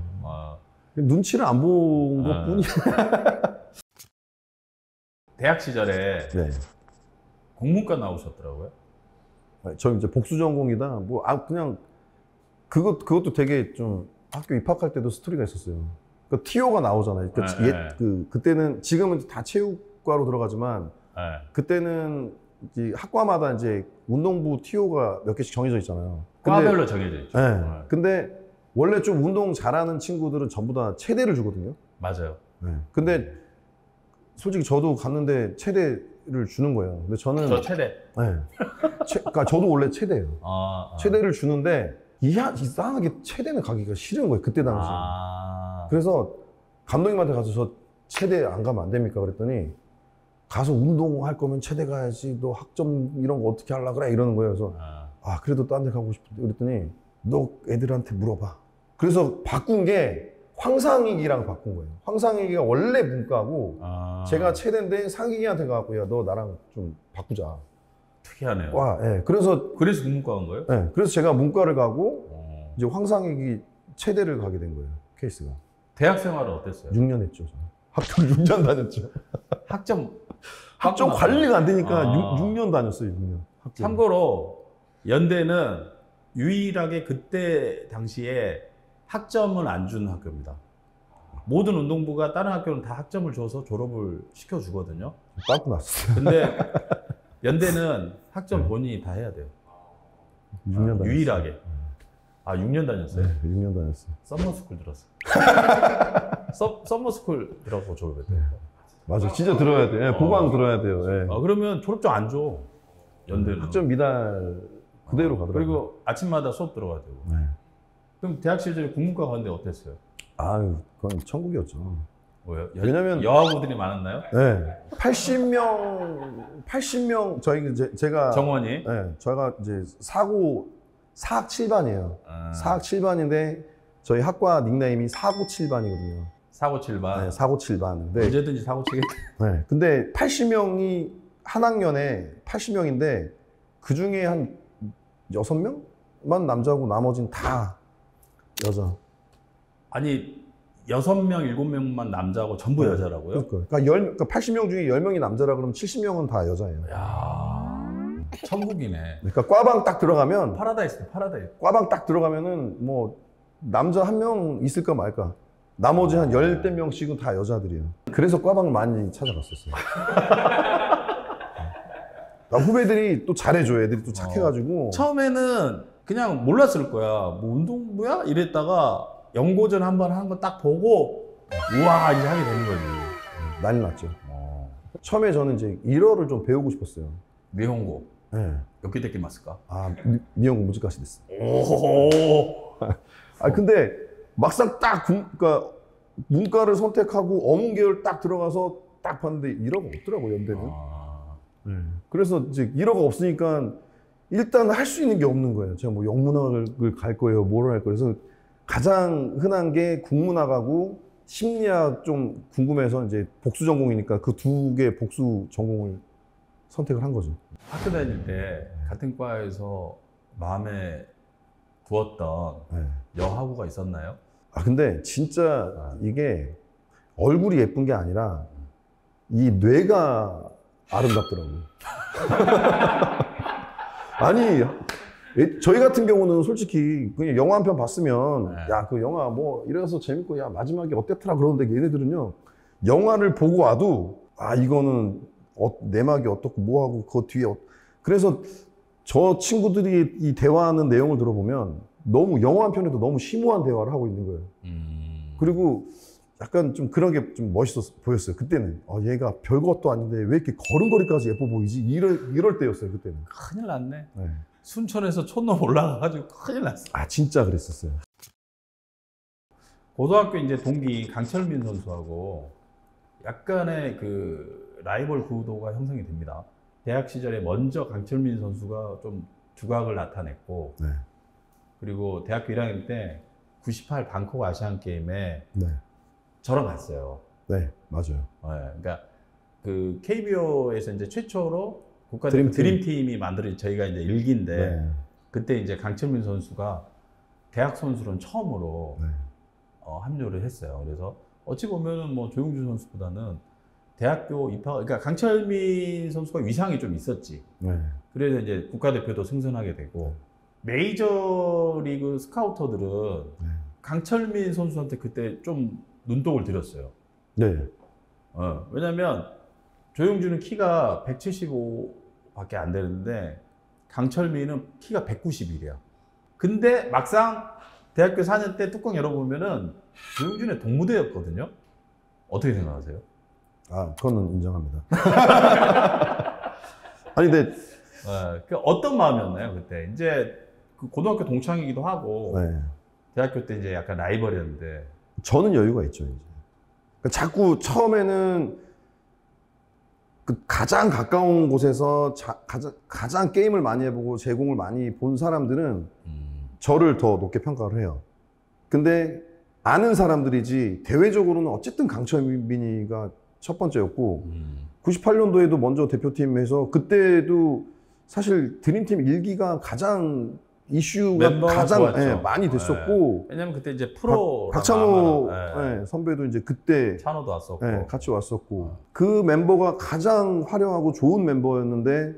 눈치를 안 본 것뿐이야. 대학 시절에 네. 공문과 나오셨더라고요. 저 이제 복수 전공이다. 뭐 그냥 그것도 되게 좀 학교 입학할 때도 스토리가 있었어요. 그 TO가 나오잖아요. 그때는 지금은 다 체육과로 들어가지만 그때는 이제 학과마다 이제 운동부 TO가 몇 개씩 정해져 있잖아요. 과별로 정해져 있죠. 네. 근데 원래 좀 운동 잘하는 친구들은 전부 다 체대를 주거든요. 맞아요. 네. 근데 솔직히 저도 갔는데 체대를 주는 거예요. 근데 저는 저 체대. 네. 그러니까 저도 원래 체대예요. 체대를 주는데 이상하게 체대는 가기가 싫은 거예요. 그때 당시에. 그래서 감독님한테 가서 저 체대 안 가면 안 됩니까? 그랬더니 가서 운동할 거면 체대 가야지. 너 학점 이런 거 어떻게 하려고 그래? 이러는 거예요. 그래서 그래도 딴 데 가고 싶은데 그랬더니 너 애들한테 물어봐. 그래서 바꾼 게 황상익이랑 바꾼 거예요. 황상익이가 원래 문과고 제가 체대인데 상익이한테 가갖고 야, 너 나랑 좀 바꾸자. 특이하네요. 예. 그래서 문과 간 거예요? 네. 그래서 제가 문과를 가고 이제 황상익이 체대를 가게 된 거예요. 케이스가. 대학 생활은 어땠어요? 6년 했죠. 학교를 6년 다녔죠. 학점 관리가 안 되니까 6년 다녔어요. 6년. 참고로 연대는 유일하게 그때 당시에 학점을 안 주는 학교입니다. 모든 운동부가 다른 학교는 다 학점을 줘서 졸업을 시켜주거든요. 빵꾸 났어요. 근데 연대는 학점 본인이 다 해야 돼요. 6년 다녔어요. 유일하게. 6년 다녔어요? 네, 6년 다녔어요. 썸머스쿨 들었어요. 썸머스쿨 들어가고 졸업했대요. 맞아, 진짜 들어야 돼. 보강 들어야 돼요. 네. 그러면 졸업증 안 줘. 연대는. 학점 미달 그대로 가더라고요. 그리고 아침마다 수업 들어가야 되고. 네. 그럼 대학 시절에 국문과 갔는데 어땠어요? 그건 천국이었죠. 뭐요? 왜냐면 여학우들이 많았나요? 네. 80명 제가 정원이? 네, 저희가 이제 사학 7반이에요. 사학 7반인데 저희 학과 닉네임이 사고 7반이거든요. 사고 7반. 네, 사고 7반. 근데 언제든지 사고 치겠다. 네, 근데 80명이 한 학년에 80명인데 그 중에 한 6명만 남자고 나머지는 다 여자. 아니 6명, 7명만 남자고 전부 여자라고요? 그러니까 80명 중에 10명이 남자라 그러면 70명은 다 여자예요. 야, 천국이네. 그러니까 과방 딱 들어가면 파라다이스, 파라다이스. 과방 딱 들어가면은 뭐 남자 한 명 있을까 말까. 나머지 한 10명씩은 다 여자들이에요. 그래서 과방을 많이 찾아갔었어요. 후배들이 또 잘해줘. 애들이 또 착해가지고. 처음에는 그냥 몰랐을 거야. 뭐 운동부야? 이랬다가 연고전 한번 한 거 딱 보고 우와 이제 하게 되는 거지. 난리 났죠. 처음에 저는 이제 일어를 좀 배우고 싶었어요. 니혼고 네. 몇 개 됐긴 맞을까? 니혼고 무지까지 됐어. 오. 근데 막상 딱 그러니까 문과를 선택하고 어문계열 딱 들어가서 딱 봤는데 일어가 없더라고 연대는. 그래서 이제 일어가 없으니까 일단 할 수 있는 게 없는 거예요. 제가 뭐 영문학을 갈 거예요, 뭘 할 거예요. 그래서 가장 흔한 게 국문학하고 심리학 좀 궁금해서 이제 복수 전공이니까 그 두 개 복수 전공을 선택을 한 거죠. 학교 다닐 때 같은 과에서 마음에 두었던 여하구가 있었나요? 근데 진짜 이게 얼굴이 예쁜 게 아니라 이 뇌가 아름답더라고요. 아니, 저희 같은 경우는 솔직히 그냥 영화 한 편 봤으면 야, 그 영화 뭐 이래서 재밌고 야, 마지막에 어땠더라 그러는데 얘네들은요, 영화를 보고 와도 이거는 내막이 어떻고 뭐하고 그 뒤에 그래서 저 친구들이 이 대화하는 내용을 들어보면 너무 영화 한 편에도 너무 심오한 대화를 하고 있는 거예요. 그리고 약간 좀 그런 게 좀 멋있어 보였어요. 그때는 얘가 별것도 아닌데 왜 이렇게 걸음걸이까지 예뻐 보이지? 이럴 때였어요. 그때는. 큰일 났네. 네. 순천에서 촌놈 올라가가지고 큰일 났어. 진짜 그랬었어요. 고등학교 이제 동기 강철민 선수하고 약간의 그 라이벌 구도가 형성이 됩니다. 대학 시절에 먼저 강철민 선수가 좀 두각을 나타냈고, 네. 그리고 대학교 1학년 때 98 방콕 아시안 게임에 네. 저랑 갔어요. 네, 맞아요. 네, 그러니까 그 KBO에서 이제 최초로 드림팀. 국가대표 드림팀이 만들어진 저희가 이제 일기인데 네. 그때 이제 강철민 선수가 대학 선수로는 처음으로 네. 합류를 했어요. 그래서 어찌 보면은 뭐 조용주 선수보다는 대학교 입학, 그러니까 강철민 선수가 위상이 좀 있었지. 네. 그래서 이제 국가대표도 승선하게 되고 메이저리그 스카우터들은 네. 강철민 선수한테 그때 좀 눈독을 들였어요. 네. 왜냐면 조용주는 키가 175밖에 안 되는데 강철민은 키가 191이야. 근데 막상 대학교 4년 때 뚜껑 열어보면은 조용준의 동무대였거든요. 어떻게 생각하세요? 그거는 인정합니다. 아니, 근데 그 어떤 마음이었나요 그때? 이제 그 고등학교 동창이기도 하고 네. 대학교 때 이제 약간 라이벌이었는데. 저는 여유가 있죠, 이제. 그러니까 자꾸 처음에는 그 가장 가까운 곳에서 가장 게임을 많이 해보고 제공을 많이 본 사람들은 저를 더 높게 평가를 해요. 근데 아는 사람들이지 대외적으로는 어쨌든 강철민이가 첫 번째였고 98년도에도 먼저 대표팀에서 그때도 사실 드림팀 1기가 가장 이슈가 가장 많이 됐었고 왜냐면 그때 이제 프로 박찬호 선배도 이제 그때 찬호도 왔었고 같이 왔었고 그 멤버가 가장 화려하고 좋은 멤버였는데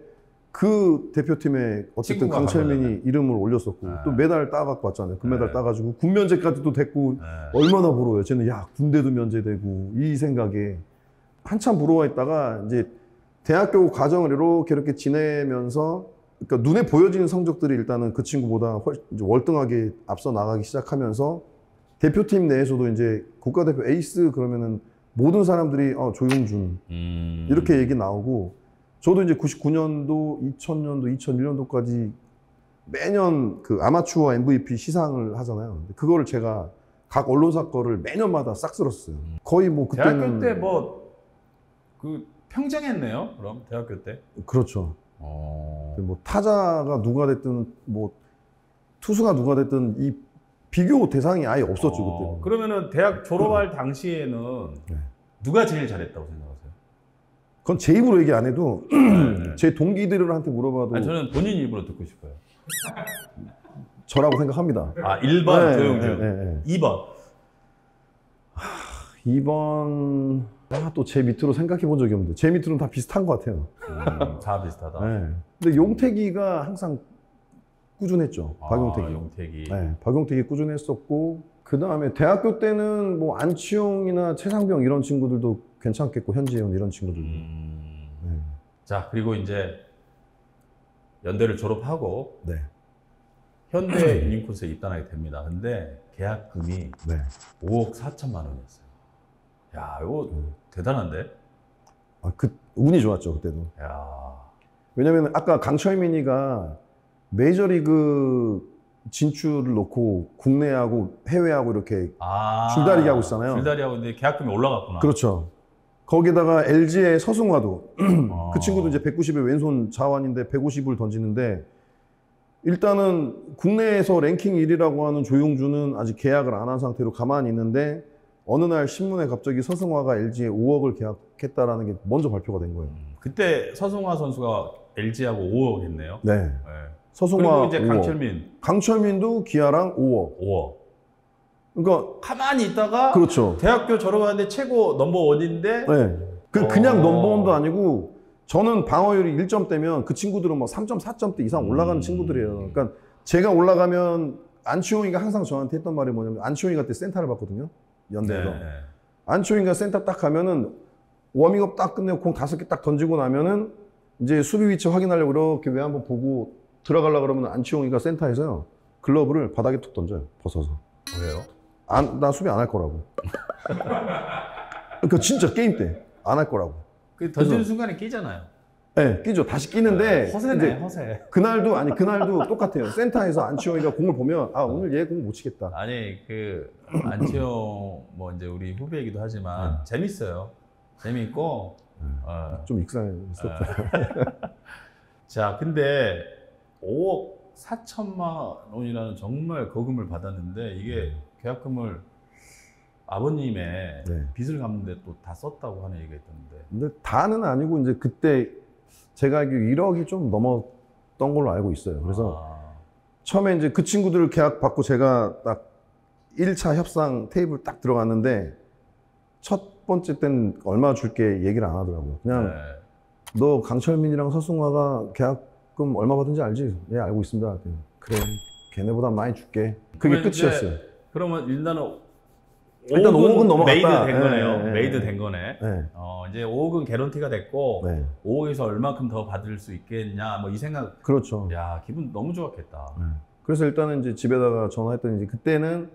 그 대표팀에 어쨌든 강철민이 이름을 올렸었고 또 메달 따갖고 왔잖아요. 금메달 따가지고 군면제까지도 됐고 얼마나 부러워요. 쟤는 야 군대도 면제되고 이 생각에 한참 부러워했다가 이제 대학교 과정을 이렇게 지내면서 그러니까 눈에 보여지는 성적들이 일단은 그 친구보다 이제 월등하게 앞서 나가기 시작하면서 대표팀 내에서도 이제 국가대표 에이스 그러면은 모든 사람들이 조용준 이렇게 얘기 나오고 저도 이제 99년도, 2000년도, 2001년도까지 매년 그 아마추어 MVP 시상을 하잖아요. 그거를 제가 각 언론사 거를 매년마다 싹 쓸었어요. 거의 뭐 그때는 대학교 때 뭐 그 평정했네요. 그럼 대학교 때. 그렇죠. 뭐 타자가 누가 됐든 뭐 투수가 누가 됐든 이 비교 대상이 아예 없었죠 그때. 그러면은 대학 졸업할 당시에는 누가 제일 잘했다고 생각하세요? 그건 제 입으로 얘기 안 해도 제 동기들한테 물어봐도 저는 본인 입으로 듣고 싶어요. 저라고 생각합니다. 1번 조용준, 2번 2번 또 제 밑으로 생각해 본 적이 없는데 제 밑으로는 다 비슷한 것 같아요. 다 비슷하다. 근데 용택이가 항상 꾸준했죠. 박용택이. 용택이. 박용택이 꾸준했었고 그 다음에 대학교 때는 뭐 안치홍이나 최상병 이런 친구들도 괜찮겠고 현지현 이런 친구들도. 자 그리고 이제 연대를 졸업하고 네. 현대 유니콘스에 입단하게 됩니다. 근데 계약금이 네. 5억 4천만 원이었어요. 야, 이거 대단한데? 아, 운이 좋았죠 그때도. 야, 왜냐면 아까 강철민이가 메이저리그 진출을 놓고 국내하고 해외하고 이렇게 줄다리기 하고 있잖아요. 줄다리하고 근데 계약금이 올라갔구나. 그렇죠. 거기다가 LG의 서승화도 그 친구도 이제 어. 190의 왼손 자완인데 150을 던지는데 일단은 국내에서 랭킹 1위라고 하는 조용주는 아직 계약을 안 한 상태로 가만히 있는데 어느 날 신문에 갑자기 서승화가 LG에 5억을 계약했다라는 게 먼저 발표가 된 거예요. 그때 서승화 선수가 LG하고 5억 했네요. 네. 네. 서승화 그리고 이제 5억. 강철민도 기아랑 5억. 5억. 그러니까 가만히 있다가 그렇죠. 대학교 졸업하는데 최고 넘버원인데 네. 그냥 넘버원도 아니고 저는 방어율이 1점대면 그 친구들은 뭐 3.4점대 이상 올라가는 친구들이에요. 그러니까 제가 올라가면 안치홍이가 항상 저한테 했던 말이 뭐냐면 안치홍이가 그때 센터를 봤거든요. 연대에서. 네. 안치홍이가 센터 딱 가면은 워밍업 딱 끝내고 공 5개 딱 던지고 나면은 이제 수비 위치 확인하려고 이렇게 왜 한번 보고 들어가려고 그러면 안치홍이가 센터에서요. 글러브를 바닥에 툭 던져요. 벗어서. 왜요? 나 수비 안 할 거라고. 그러니까 진짜 게임 때 안 할 거라고. 그 던지는 순간에 끼잖아요. 네, 끼죠. 다시 끼는데 허세네, 이제 허세. 그날도 똑같아요. 센터에서 안치홍이가 공을 보면 오늘 얘 공 못 치겠다. 아니 그 안치홍 뭐 이제 우리 후배이기도 하지만 재밌어요. 재밌고. 좀 익살스럽죠. 자, 근데 5억 4천만 원이라는 정말 거금을 받았는데 이게 계약금을 아버님의 네. 빚을 갚는데 또 다 썼다고 하는 얘기가 있던데. 근데 다는 아니고 이제 그때 제가 알기로 1억이 좀 넘었던 걸로 알고 있어요. 그래서 처음에 이제 그 친구들 계약 받고 제가 딱 1차 협상 테이블 딱 들어갔는데 첫 번째 땐 얼마 줄게 얘기를 안 하더라고요. 그냥 네. 너 강철민이랑 서승화가 계약금 얼마 받은지 알지? 예, 알고 있습니다. 그래, 걔네보다 많이 줄게. 그게 끝이었어요. 그러면 일단은 일단 5억은 넘어갔다. 메이드 된 거네요. 네, 메이드 네. 된 거네. 네. 이제 5억은 개런티가 됐고 네. 5억에서 얼마큼 더 받을 수 있겠냐 뭐 이 생각. 그렇죠. 야, 기분 너무 좋았겠다. 네. 그래서 일단은 이제 집에다가 전화했더니 이제 그때는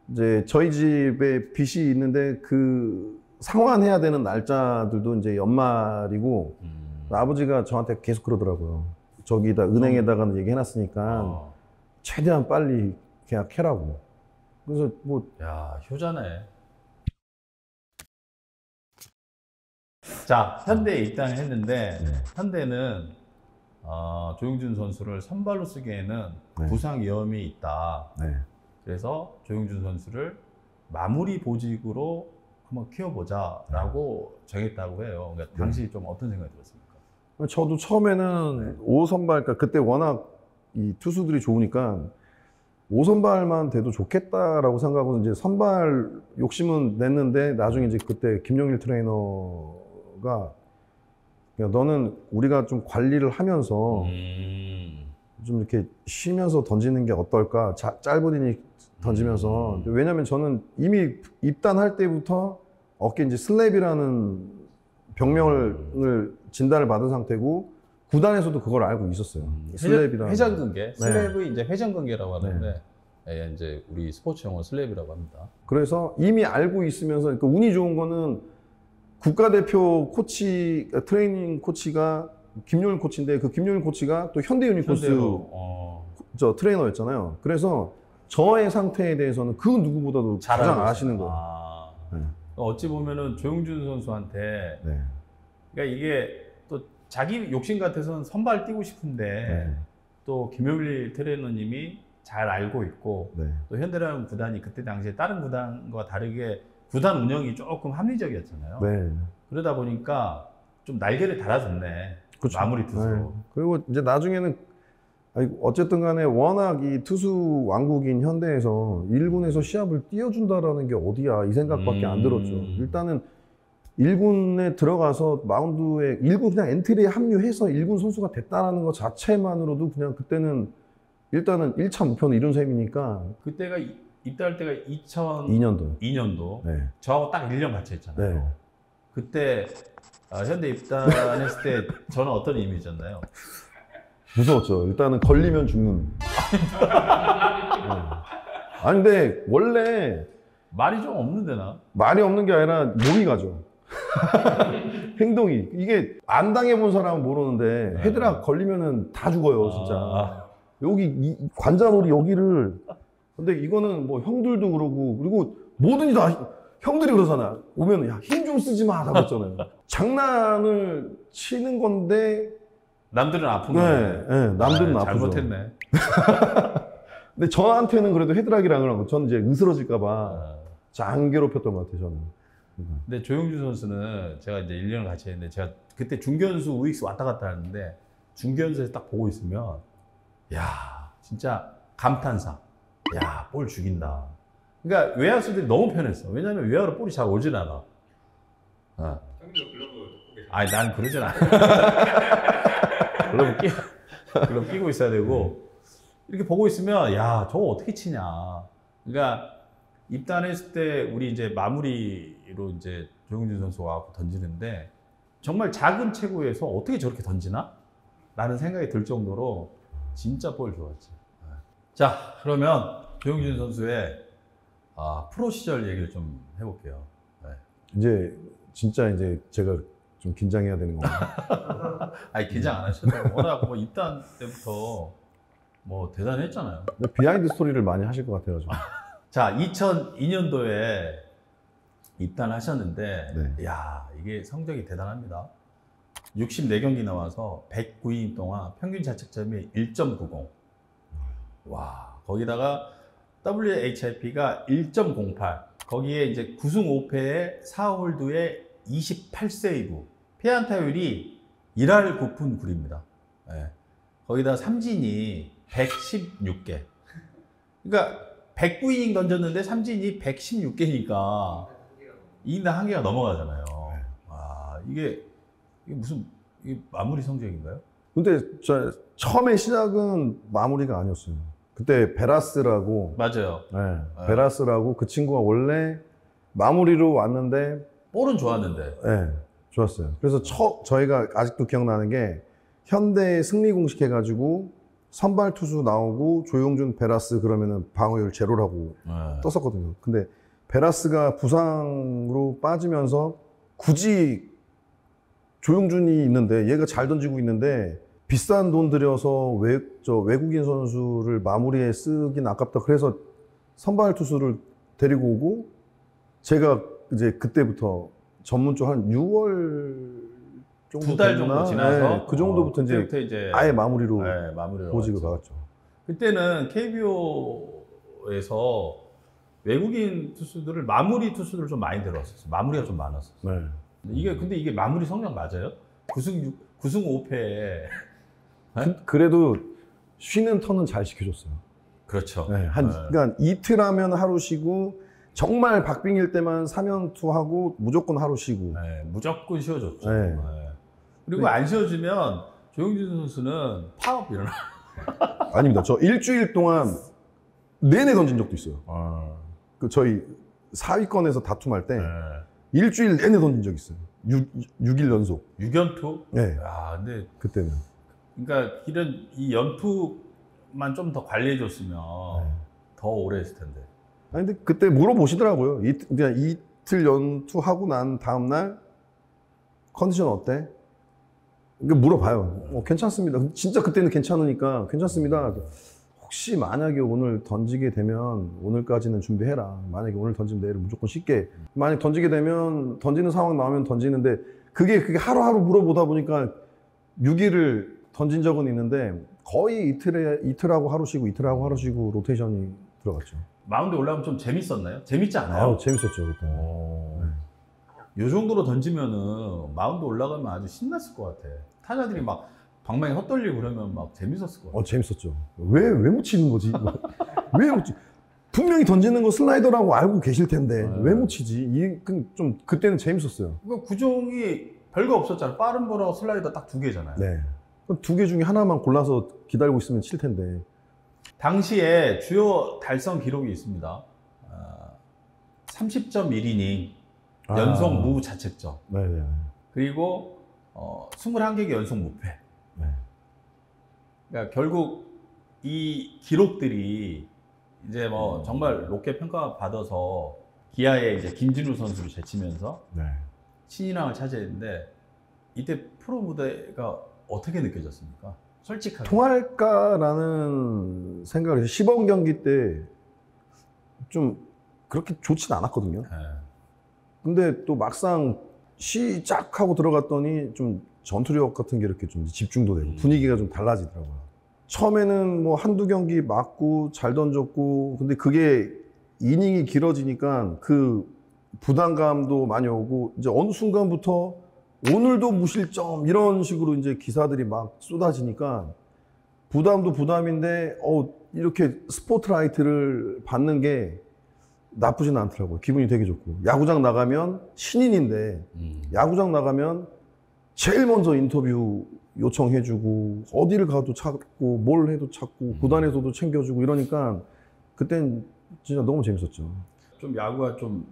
이제 저희 집에 빚이 있는데 그 상환해야 되는 날짜들도 이제 연말이고 아버지가 저한테 계속 그러더라고요. 저기다 은행에다가는 얘기해놨으니까 최대한 빨리 계약해라고. 그래서 뭐 야, 효자네. 자, 현대에 입단했는데 현대는 조용준 선수를 선발로 쓰기에는 네. 부상 위험이 있다. 네. 그래서 조용준 선수를 마무리 보직으로 한번 키워보자라고 정했다고 해요. 그러니까 당시 좀 어떤 생각이 들었습니까? 저도 처음에는 5선발, 그러니까 그때 워낙 이 투수들이 좋으니까 5선발만 돼도 좋겠다라고 생각하고 이제 선발 욕심은 냈는데 나중에 이제 그때 김용일 트레이너가 야, 너는 우리가 좀 관리를 하면서 좀 이렇게 쉬면서 던지는 게 어떨까? 짧은 이닝 던지면서. 왜냐면 저는 이미 입단할 때부터 어깨 이제 슬랩이라는 병명을 진단을 받은 상태고 구단에서도 그걸 알고 있었어요. 슬랩이라는 회전근개, 네. 슬랩이 이제 회전근개라고 하는데 이제 우리 스포츠 용어 슬랩이라고 합니다. 그래서 이미 알고 있으면서 그러니까 운이 좋은 거는 국가대표 코치, 트레이닝 코치가 김용일 코치인데 그 김용일 코치가 또 현대 유니콘스 저 트레이너였잖아요. 그래서 저의 상태에 대해서는 그 누구보다도 가장 아시는 거예요. 네. 어찌 보면은 조용준 선수한테 네. 그러니까 이게 또 자기 욕심 같아서는 선발 뛰고 싶은데 또 김용일 트레이너님이 잘 알고 있고 또 현대라는 구단이 그때 당시에 다른 구단과 다르게 구단 운영이 조금 합리적이었잖아요. 그러다 보니까 좀 날개를 달아줬네. 그렇죠. 마무리 투수로. 그리고 이제 나중에는 어쨌든 간에 워낙 이 투수 왕국인 현대에서 1군에서 시합을 띄워준다라는 게 어디야 이 생각밖에 안 들었죠. 일단은 1군에 들어가서 마운드에 1군 그냥 엔트리에 합류해서 1군 선수가 됐다라는 것 자체만으로도 그냥 그때는 일단은 1차 목표는 이룬 셈이니까. 그때가 입단할 때가 2002년도. 2년도. 저하고 딱 1년 같이 했잖아요. 그때 현대 입단했을 때 저는 어떤 이미지였나요? 무서웠죠. 일단은 걸리면 죽는. 아니 근데 원래 말이 좀 없는데 나. 말이 없는 게 아니라 몸이 가죠. 행동이. 이게 안 당해본 사람은 모르는데 헤드락 걸리면은 다 죽어요, 진짜. 여기 이 관자놀이 여기를. 근데 이거는 뭐 형들도 그러고 그리고 뭐든지 다 형들이 그러잖아. 오면 야, 힘 좀 쓰지 마. 다 그랬잖아요. 장난을 치는 건데 남들은 아픈 네, 거예요. 네, 남들은 아프죠. 잘못했네. 근데 저한테는 그래도 헤드락이랑 그런 거 저는 이제 으스러질까봐 안 괴롭혔던 것 같아요, 저는. 근데 조용준 선수는 제가 이제 1년을 같이 했는데 제가 그때 중견수 우익수 왔다 갔다 하는데 중견수에서 딱 보고 있으면 야 진짜 감탄사. 야 볼 죽인다. 그러니까 외야수들이 너무 편했어. 왜냐면 외야로 볼이 잘 오질 않아. 아니 난 그러진 않아. 글러브 끼고 있어야 되고 이렇게 보고 있으면 야 저거 어떻게 치냐. 그러니까 입단했을 때 우리 이제 마무리로 이제 조용준 선수가 던지는데 정말 작은 체구에서 어떻게 저렇게 던지나? 라는 생각이 들 정도로 진짜 볼 좋았지. 자 그러면 조용준 선수의 프로 시절 얘기를 좀 해볼게요. 네. 이제 진짜 이제 제가 좀 긴장해야 되는 건가요? 아니 긴장 안 하셔도 워낙 뭐 입단 때부터 뭐 대단했잖아요. 근데 비하인드 스토리를 많이 하실 것 같아가지고. 자 2002년도에 입단하셨는데 네. 야 이게 성적이 대단합니다. 64경기 나와서 109이닝 동안 평균 자책점이 1.90. 와 거기다가 WHIP가 1.08. 거기에 이제 9승 5패에 4홀드에 28세이브. 피안타율이 1할 9푼 9리입니다. 네. 거기다 삼진이 116개. 그러니까 109이닝 던졌는데 삼진이 116개니까 2인당 1개가 넘어가잖아요. 와, 이게 무슨 이게 마무리 성적인가요? 근데 저 처음에 시작은 마무리가 아니었어요. 그때 베라스라고. 맞아요. 네, 베라스라고 그 친구가 원래 마무리로 왔는데 볼은 좋았는데. 네, 좋았어요. 그래서 저희가 아직도 기억나는 게 현대 승리 공식 해가지고 선발 투수 나오고 조용준 베라스 그러면은 방어율 제로라고 떴었거든요. 근데 베라스가 부상으로 빠지면서 굳이 조용준이 있는데 얘가 잘 던지고 있는데 비싼 돈 들여서 외국인 선수를 마무리에 쓰긴 아깝다. 그래서 선발 투수를 데리고 오고 제가 이제 그때부터 전문적 한 6월 정도 2달 정도 지나서 네, 그 정도부터 이제 아예 마무리로 네, 마무리로 보직을 받았죠. 그때는 KBO에서 외국인 투수들을 마무리 투수들을 좀 많이 들어왔었어요. 마무리가 좀 많았었어요. 네. 근데 이게 마무리 성적 맞아요? 9승 5패에 그래도 쉬는 턴은 잘 시켜줬어요. 그렇죠. 네, 그러니까 이틀 하면 하루 쉬고 정말 박빙일 때만 3연투 하고 무조건 하루 쉬고. 네, 무조건 쉬어줬죠. 네. 네. 그리고 안 쉬어주면 조용준 선수는 파업 일어나. 아닙니다. 저 일주일 동안 내내 던진 적도 있어요. 그 저희 4위권에서 다툼할 때 일주일 내내 던진 적 있어요. 6일 연속. 6연투? 네. 야, 근데 그때는. 그러니까 이런 이 연투만 좀 더 관리해줬으면 더 오래 했을 텐데. 아니 근데 그때 물어보시더라고요. 그냥 이틀 연투하고 난 다음 날 컨디션 어때? 그러니까 물어봐요. 괜찮습니다. 진짜 그때는 괜찮으니까 괜찮습니다. 혹시 만약에 오늘 던지게 되면 오늘까지는 준비해라. 만약에 오늘 던지면 내일 무조건 쉽게. 만약 던지게 되면 던지는 상황 나오면 던지는데 그게 하루하루 물어보다 보니까 6일을 던진 적은 있는데 거의 이틀하고 하루 쉬고 이틀하고 하루 쉬고 로테이션이 들어갔죠. 마운드 올라가면 좀 재밌었나요? 재밌지 않아요? 재밌었죠 그때. 이 정도로 던지면은 마운드 올라가면 아주 신났을 것 같아. 타자들이 막 방망이 헛돌리고 그러면 막 재밌었을 것 같아. 재밌었죠. 왜 못 치는 거지? 왜 못 치? 분명히 던지는 거 슬라이더라고 알고 계실 텐데 왜 못 치지? 좀 그때는 재밌었어요. 그 구종이 별거 없었잖아. 빠른 볼하고 슬라이더 딱 2개잖아요. 네. 2개 중에 하나만 골라서 기다리고 있으면 칠 텐데. 당시에 주요 달성 기록이 있습니다. 30.1이닝 연속 무자책점. 네네. 그리고 21경기 연속 무패. 네. 그러니까 결국 이 기록들이 이제 뭐 정말 높게 평가받아서 기아의 이제 김진우 선수를 제치면서 네. 신인왕을 차지했는데 이때 프로 무대가 어떻게 느껴졌습니까? 솔직하게. 통할까라는 생각을 해서 시범 경기 때 좀 그렇게 좋진 않았거든요. 네. 근데 또 막상 시작하고 들어갔더니 좀 전투력 같은 게 이렇게 좀 집중도 되고 분위기가 좀 달라지더라고요. 처음에는 뭐 한두 경기 맞고 잘 던졌고 근데 그게 이닝이 길어지니까 그 부담감도 많이 오고 이제 어느 순간부터 오늘도 무실점 이런 식으로 이제 기사들이 막 쏟아지니까 부담도 부담인데 이렇게 스포트라이트를 받는 게 나쁘진 않더라고요. 기분이 되게 좋고 야구장 나가면 신인인데 야구장 나가면 제일 먼저 인터뷰 요청해주고 어디를 가도 찾고 뭘 해도 찾고 구단에서도 챙겨주고 이러니까 그땐 진짜 너무 재밌었죠. 좀 야구가 좀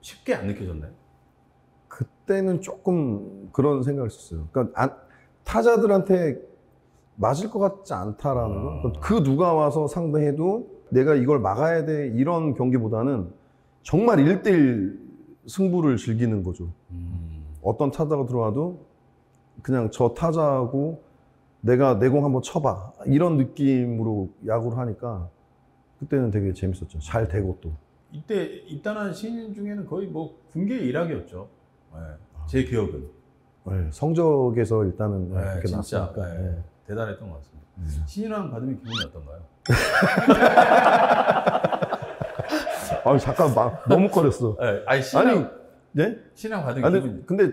쉽게 안 느껴졌나요? 그때는 조금 그런 생각을 했었어요. 그러니까 타자들한테 맞을 것 같지 않다라는 거. 그러니까 그 누가 와서 상대해도 내가 이걸 막아야 돼 이런 경기보다는 정말 1대1 승부를 즐기는 거죠. 어떤 타자가 들어와도 그냥 저 타자하고 내가 내공 한번 쳐봐 이런 느낌으로 야구를 하니까 그때는 되게 재밌었죠. 잘 되고 또. 이때 입단한 신인 중에는 거의 뭐 군계 일학이었죠. 네. 제 기억은. 네, 성적에서 일단은 네, 그렇게 진짜 났으니까. 네, 대단했던 것 같습니다. 신인왕 받으면 기분이 어떤가요? 잠깐 막 머뭇거렸어. 네, 아니 신인왕, 네? 신인왕 받으면 기분이. 근데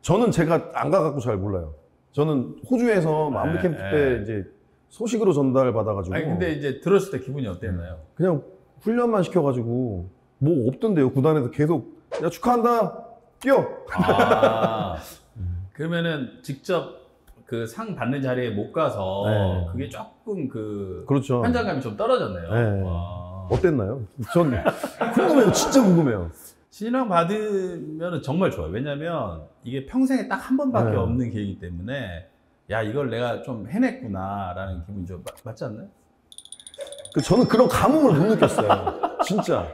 저는 제가 안 가갖고 잘 몰라요. 저는 호주에서 마무리 캠프 때 이제 소식으로 전달 받아가지고. 아니 근데 이제 들었을 때 기분이 어땠나요? 그냥 훈련만 시켜가지고 뭐 없던데요. 구단에서 계속 야 축하한다 뛰어. 그러면은 직접 그 상 받는 자리에 못 가서 네. 그게 조금 그 그렇죠. 현장감이 좀 떨어졌네요. 네. 어땠나요? 전 궁금해요. 진짜 궁금해요. 신인왕 받으면 정말 좋아요. 왜냐면 이게 평생에 딱 한 번밖에 네. 없는 기회이기 때문에 야 이걸 내가 좀 해냈구나라는 기분이 좀 맞지 않나요? 저는 그런 감흥을 못 느꼈어요. 진짜.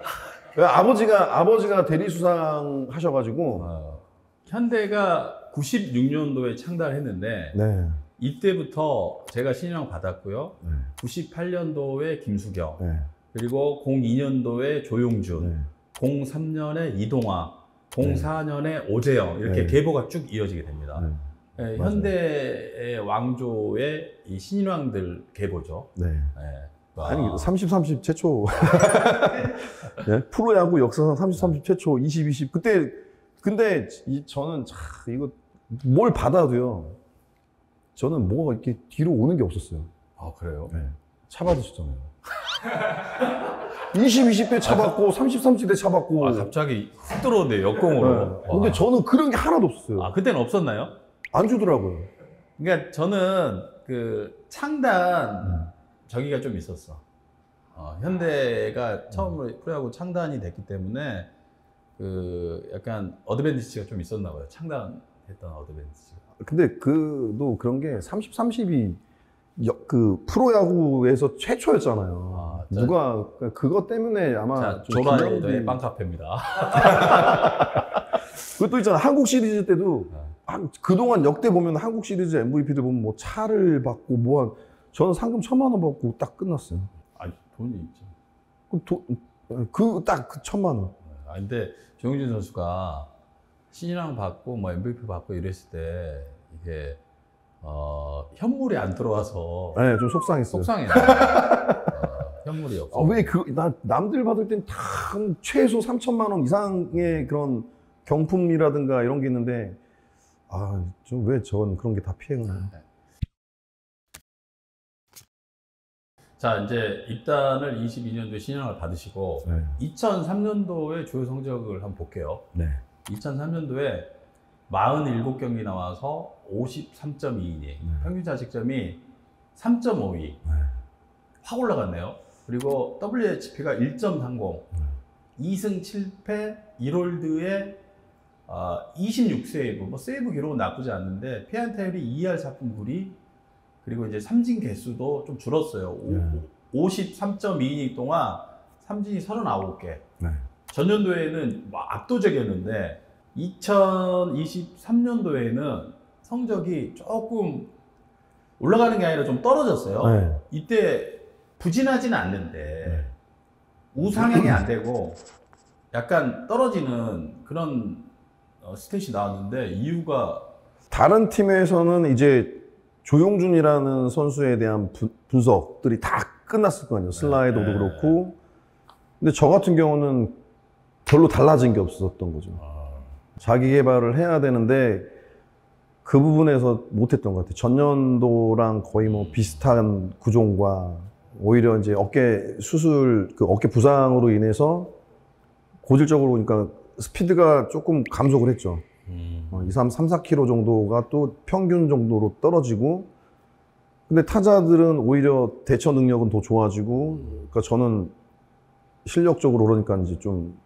아버지가 대리수상 하셔가지고. 현대가 96년도에 창단했는데 네. 이때부터 제가 신인왕 받았고요. 네. 98년도에 김수경, 네. 그리고 02년도에 조용준, 네. 03년에 이동화, 04년에 오재영 이렇게 네. 계보가 쭉 이어지게 됩니다. 네. 네, 맞아요. 현대의 왕조의 이 신인왕들 계보죠. 네. 네. 아니 30-30 최초 네? 프로야구 역사상 30-30 최초 20-20 그때 근데 저는 이거 뭘 받아도요 저는 뭐가 이렇게 뒤로 오는 게 없었어요. 아 그래요? 네. 차 받으셨잖아요. 20-20 때 차 받고 30-30 때 차 받고. 갑자기 훅 들어오네 역공으로. 네. 근데 저는 그런 게 하나도 없었어요. 그때는 없었나요? 안 주더라고요. 그러니까 저는 그 창단 저기가 좀 있었어. 현대가 처음으로 프로야구 창단이 됐기 때문에 그 약간 어드밴티지가 좀 있었나 봐요. 창단했던 어드밴티지가. 근데 또 그런 게 30-30이 그 프로야구에서 최초였잖아요. 누가 그것 때문에 아마 조라의 빵카페입니다. 그것도 있잖아. 한국 시리즈 때도 그동안 역대 보면 한국 시리즈 MVP들 보면 뭐 차를 받고 저는 상금 1,000만 원 받고 딱 끝났어요. 돈이 있죠. 딱 그 1,000만 원. 근데 조용준 선수가 신인왕 받고 뭐 MVP 받고 이랬을 때 이게 현물이 안 들어와서 네, 좀 속상했어요. 속상해요. 현물이 없어. 왜 남들 받을 땐 다 최소 3,000만 원 이상의 그런 경품이라든가 이런 게 있는데 좀 왜 저는 그런 게 다 피해가나요? 자, 이제 입단을 22년도에 신인왕을 받으시고 2003년도에 주요 성적을 한번 볼게요. 2003년도에 47경기 나와서 53.2이닝, 평균 자책점이 3.52, 확 올라갔네요. 그리고 WHP가 1.30, 2승 7패, 1홀드에 26세이브, 세이브 기록은 나쁘지 않는데 피안타율이 2할 4푼 9리, 그리고 이제 삼진 개수도 좀 줄었어요. 네. 53.2이닝 동안 삼진이 39개. 네. 전년도에는 뭐 압도적이었는데 2023년도에는 성적이 조금 올라가는 게 아니라 좀 떨어졌어요. 네. 이때 부진하지는 않는데 우상향이 안 되고 약간 떨어지는 그런 스탯이 나왔는데 이유가 다른 팀에서는 이제 조용준이라는 선수에 대한 분석들이 다 끝났을 거 아니에요. 슬라이더도 네. 그렇고. 근데 저 같은 경우는 별로 달라진 게 없었던 거죠. 자기 개발을 해야 되는데 그 부분에서 못했던 것 같아요. 전년도랑 거의 뭐 비슷한 구종과 오히려 이제 어깨 수술, 그 어깨 부상으로 인해서 고질적으로 그러니까 스피드가 조금 감속을 했죠. 3, 4km 정도가 또 평균 정도로 떨어지고, 근데 타자들은 오히려 대처 능력은 더 좋아지고, 그러니까 저는 실력적으로 그러니까 이제 좀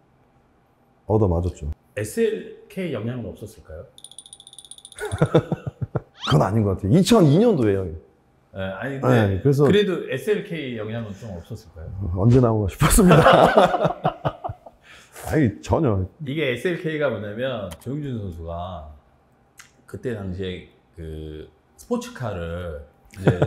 얻어맞았죠. SLK 영향은 없었을까요? 그건 아닌 것 같아요. 2002년도에요. 네, 아니 근데 네, 그래서 그래도 SLK 영향은 좀 없었을까요? 언제 나오나 싶었습니다. 아니 전혀. 이게 SLK가 뭐냐면 조용준 선수가 그때 당시에 그 스포츠카를 이제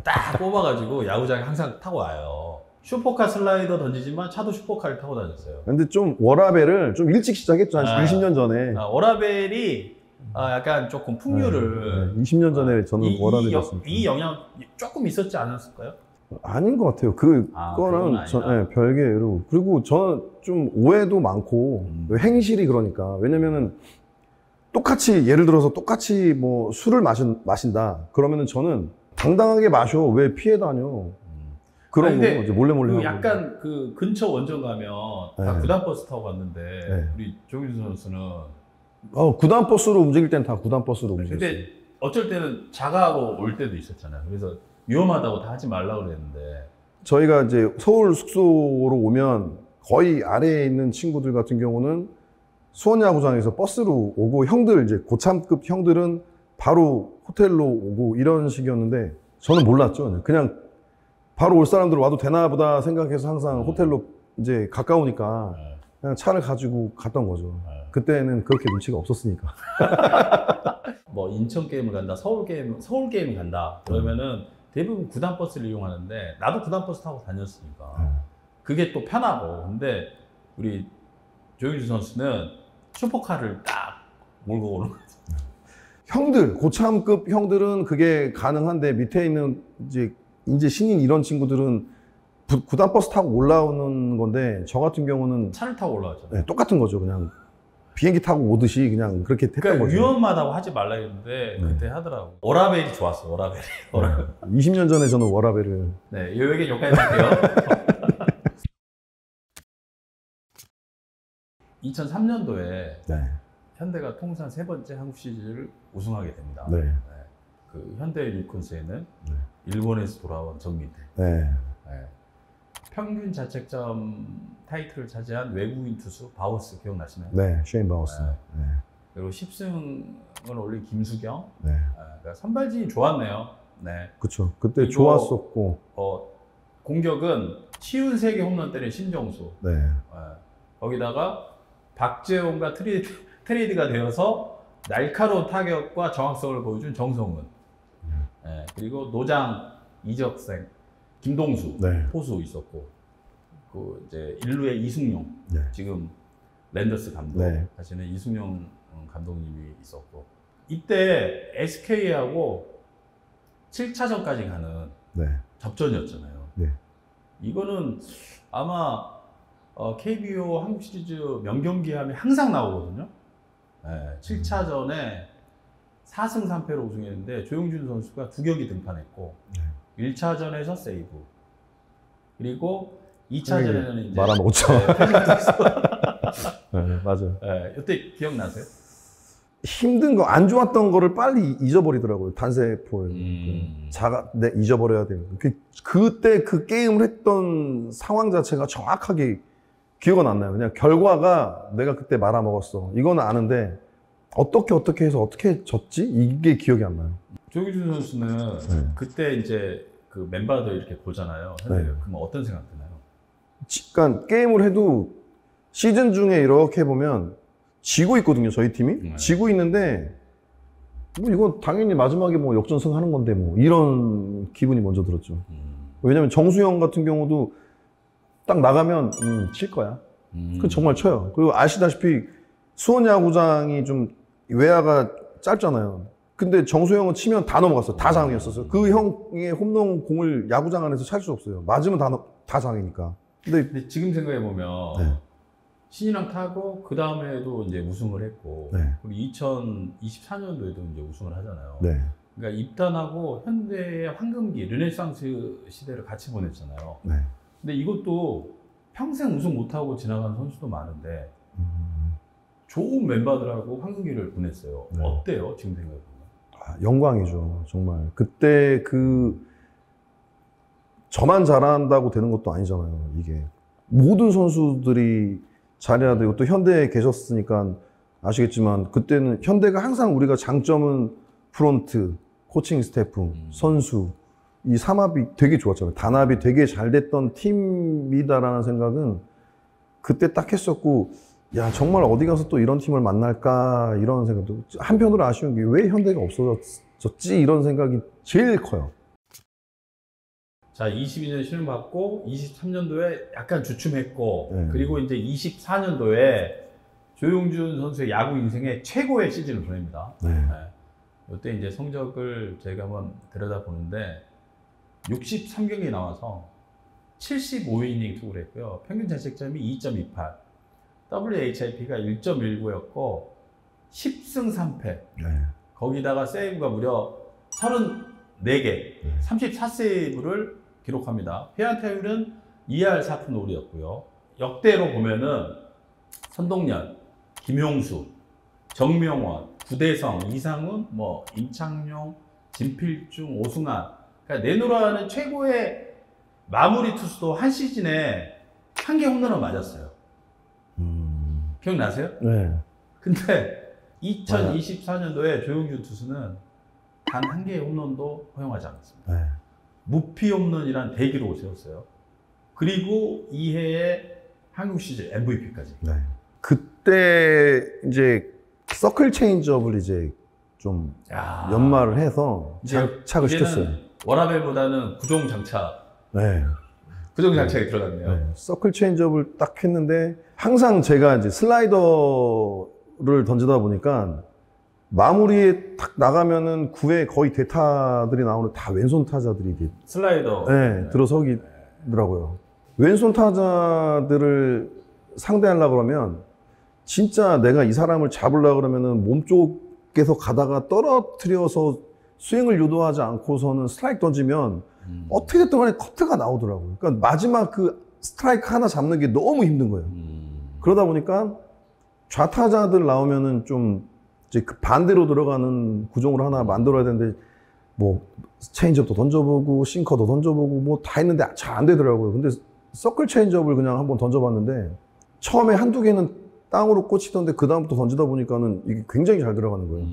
딱 뽑아가지고 야구장에 항상 타고 와요. 슈퍼카 슬라이더 던지지만 차도 슈퍼카를 타고 다녔어요. 근데 좀 워라벨을 좀 일찍 시작했죠. 한 20년 전에. 워라벨이 약간 조금 풍류를 20년 전에 저는 워라벨이었습니다. 이 영향 조금 있었지 않았을까요? 아닌 것 같아요. 그거는 아니다. 별개로. 그리고 저는 좀 오해도 많고 행실이 그러니까. 왜냐면은 똑같이 예를 들어서 똑같이 뭐 술을 마신다. 그러면은 저는 당당하게 마셔. 왜 피해 다녀? 그런 거 이제 몰래 하고. 약간 그 근처 원정 가면 다 네. 구단 버스 타고 갔는데 네. 우리 조용준 선수는 구단 버스로 움직일 때는 다 구단 버스로 움직였어요. 근데 어쩔 때는 자가로 올 때도 있었잖아요. 그래서 위험하다고 다 하지 말라고 그랬는데 저희가 이제 서울 숙소로 오면 거의 아래에 있는 친구들 같은 경우는 수원야구장에서 버스로 오고, 형들 이제 고참급 형들은 바로 호텔로 오고 이런 식이었는데 저는 몰랐죠. 그냥 바로 올 사람들 와도 되나 보다 생각해서 항상 호텔로 이제 가까우니까 그냥 차를 가지고 갔던 거죠. 그때는 그렇게 눈치가 없었으니까. 뭐 인천 게임을 간다, 서울 게임 간다 그러면은 대부분 구단 버스를 이용하는데 나도 구단 버스 타고 다녔으니까 그게 또 편하고. 근데 우리 조용준 선수는 슈퍼카를 딱 몰고 오는 거죠. 형들, 고참급 형들은 그게 가능한데 밑에 있는 이제 신인 이런 친구들은 구단 버스 타고 올라오는 건데, 저 같은 경우는 차를 타고 올라왔잖아요. 네, 똑같은 거죠. 그냥 비행기 타고 오듯이 그냥 그렇게 했던 그러니까 거죠. 위험하다고 하지 말라 했는데 그때 하더라고. 워라벨이 좋았어. 워라벨이. 20년 전에 저는 워라벨을. 네, 이 얘기 여기까지 할게요. 2003년도에 네. 현대가 통산 3번째 한국 시리즈를 우승하게 됩니다. 네. 그 현대 리콘스에는 네. 일본에서 돌아온 정민태. 네. 네. 평균 자책점 타이틀을 차지한 외국인 투수 바우스 기억나시나요? 네. 쉐인 바우스. 네. 네. 그리고 10승을 올린 김수경. 네. 그러니까 선발진이 좋았네요. 네. 그쵸. 그때 그리고 좋았었고. 공격은 치운 3개 홈런 때린 신정수. 네. 거기다가 박재홍과 트레이드가 되어서 날카로운 타격과 정확성을 보여준 정성은. 그리고 노장 이적생 김동수 네. 포수 있었고, 그 이제 1루에 이승용, 네. 지금 랜더스 감독 네. 하시는 이승용 감독님이 있었고, 이때 SK하고 7차전까지 가는 네. 접전이었잖아요. 네. 이거는 아마 KBO 한국 시리즈 명경기 하면 항상 나오거든요. 7차전에 4승 3패로 우승했는데 조용준 선수가 2경기 등판했고 1차전에서 세이브, 그리고 2차전에는 이제 말아먹었죠. 네, 맞아요. 이때 기억나세요? 힘든 거, 안 좋았던 거를 빨리 잊어버리더라고요. 단세포에. 잊어버려야 돼요. 그때 그 게임을 했던 상황 자체가 정확하게 기억은 안 나요. 그냥 결과가 내가 그때 말아먹었어. 이거는 아는데 어떻게 해서 어떻게 졌지? 이게 기억이 안 나요. 조규준 선수는 네. 그때 이제 그 멤버들 이렇게 보잖아요. 네. 그럼 어떤 생각 드나요? 그러니까 게임을 해도 시즌 중에 이렇게 보면 지고 있거든요, 저희 팀이. 네. 지고 있는데 뭐 이건 당연히 마지막에 뭐 역전승하는 건데 뭐 이런 기분이 먼저 들었죠. 왜냐면 정수영 같은 경우도 딱 나가면 칠 거야. 그 정말 쳐요. 그리고 아시다시피 수원 야구장이 좀 외야가 짧잖아요. 근데 정수영은 치면 다 넘어갔어. 다 장이었었어요. 그 형의 홈런 공을 야구장 안에서 찰 수 없어요. 맞으면 다 장이니까. 근데 지금 생각해 보면 네. 신인왕 타고 그 다음에도 이제 우승을 했고 네. 그리고 2024년도에도 이제 우승을 하잖아요. 네. 그러니까 입단하고 현대의 황금기 르네상스 시대를 같이 보냈잖아요. 네. 근데 이것도 평생 우승 못하고 지나간 선수도 많은데 좋은 멤버들하고 황금기를 보냈어요. 네. 어때요? 지금 생각해 보면? 영광이죠. 정말. 그때 저만 잘한다고 되는 것도 아니잖아요. 이게. 모든 선수들이 잘해야 되고 또 현대에 계셨으니까 아시겠지만 그때는 현대가 항상 우리가 장점은 프론트, 코칭 스태프, 선수 이 삼합이 되게 좋았잖아요. 단합이 되게 잘 됐던 팀이다라는 생각은 그때 딱 했었고 야 정말 어디 가서 또 이런 팀을 만날까 이런 생각도 한편으로 아쉬운 게 왜 현대가 없어졌지 이런 생각이 제일 커요. 자, 22년 시험 받고 23년도에 약간 주춤했고 네. 그리고 이제 24년도에 조용준 선수의 야구 인생의 최고의 시즌을 보냅니다. 네. 이때 이제 성적을 저희가 한번 들여다보는데 63경기 나와서 75이닝 투구를 했고요. 평균 자책점이 2.28, WHIP가 1.19였고 10승 3패. 네. 거기다가 세이브가 무려 34개, 34세이브를 기록합니다. 회안 타율은 2할 4푼 5리였고요. 역대로 보면은 선동열, 김용수, 정명원, 구대성, 이상훈, 뭐 임창용, 진필중, 오승환. 그러니까 내노라는 최고의 마무리 투수도 한 시즌에 한 개 홈런을 맞았어요. 기억나세요? 네. 근데 2024년도에 조용준 투수는 단 한 개의 홈런도 허용하지 않았습니다. 네. 무피 홈런이란 대기록을 세웠어요. 그리고 2해에 한국 시즌 MVP까지. 네. 그때 이제 서클 체인지업을 이제 좀 연마를 해서 착을 시켰어요. 워라벨보다는 구종 장착. 네. 구종 장착이 들어갔네요. 네. 서클 체인지업을 딱 했는데 항상 제가 이제 슬라이더를 던지다 보니까 마무리에 탁 나가면은 9회 거의 대타들이 나오는 다 왼손 타자들이 슬라이더. 네, 들어서기더라고요. 왼손 타자들을 상대하려고 그러면 진짜 내가 이 사람을 잡으려고 그러면은 몸쪽에서 가다가 떨어뜨려서 스윙을 유도하지 않고서는 스트라이크 던지면 어떻게 됐든 간에 커트가 나오더라고요. 그러니까 마지막 그 스트라이크 하나 잡는 게 너무 힘든 거예요. 그러다 보니까 좌타자들 나오면은 좀 이제 그 반대로 들어가는 구종을 하나 만들어야 되는데 뭐 체인지업도 던져보고 싱커도 던져보고 뭐 다 했는데 잘 안 되더라고요. 근데 서클 체인지업을 그냥 한번 던져봤는데 처음에 한두 개는 땅으로 꽂히던데 그 다음부터 던지다 보니까는 이게 굉장히 잘 들어가는 거예요.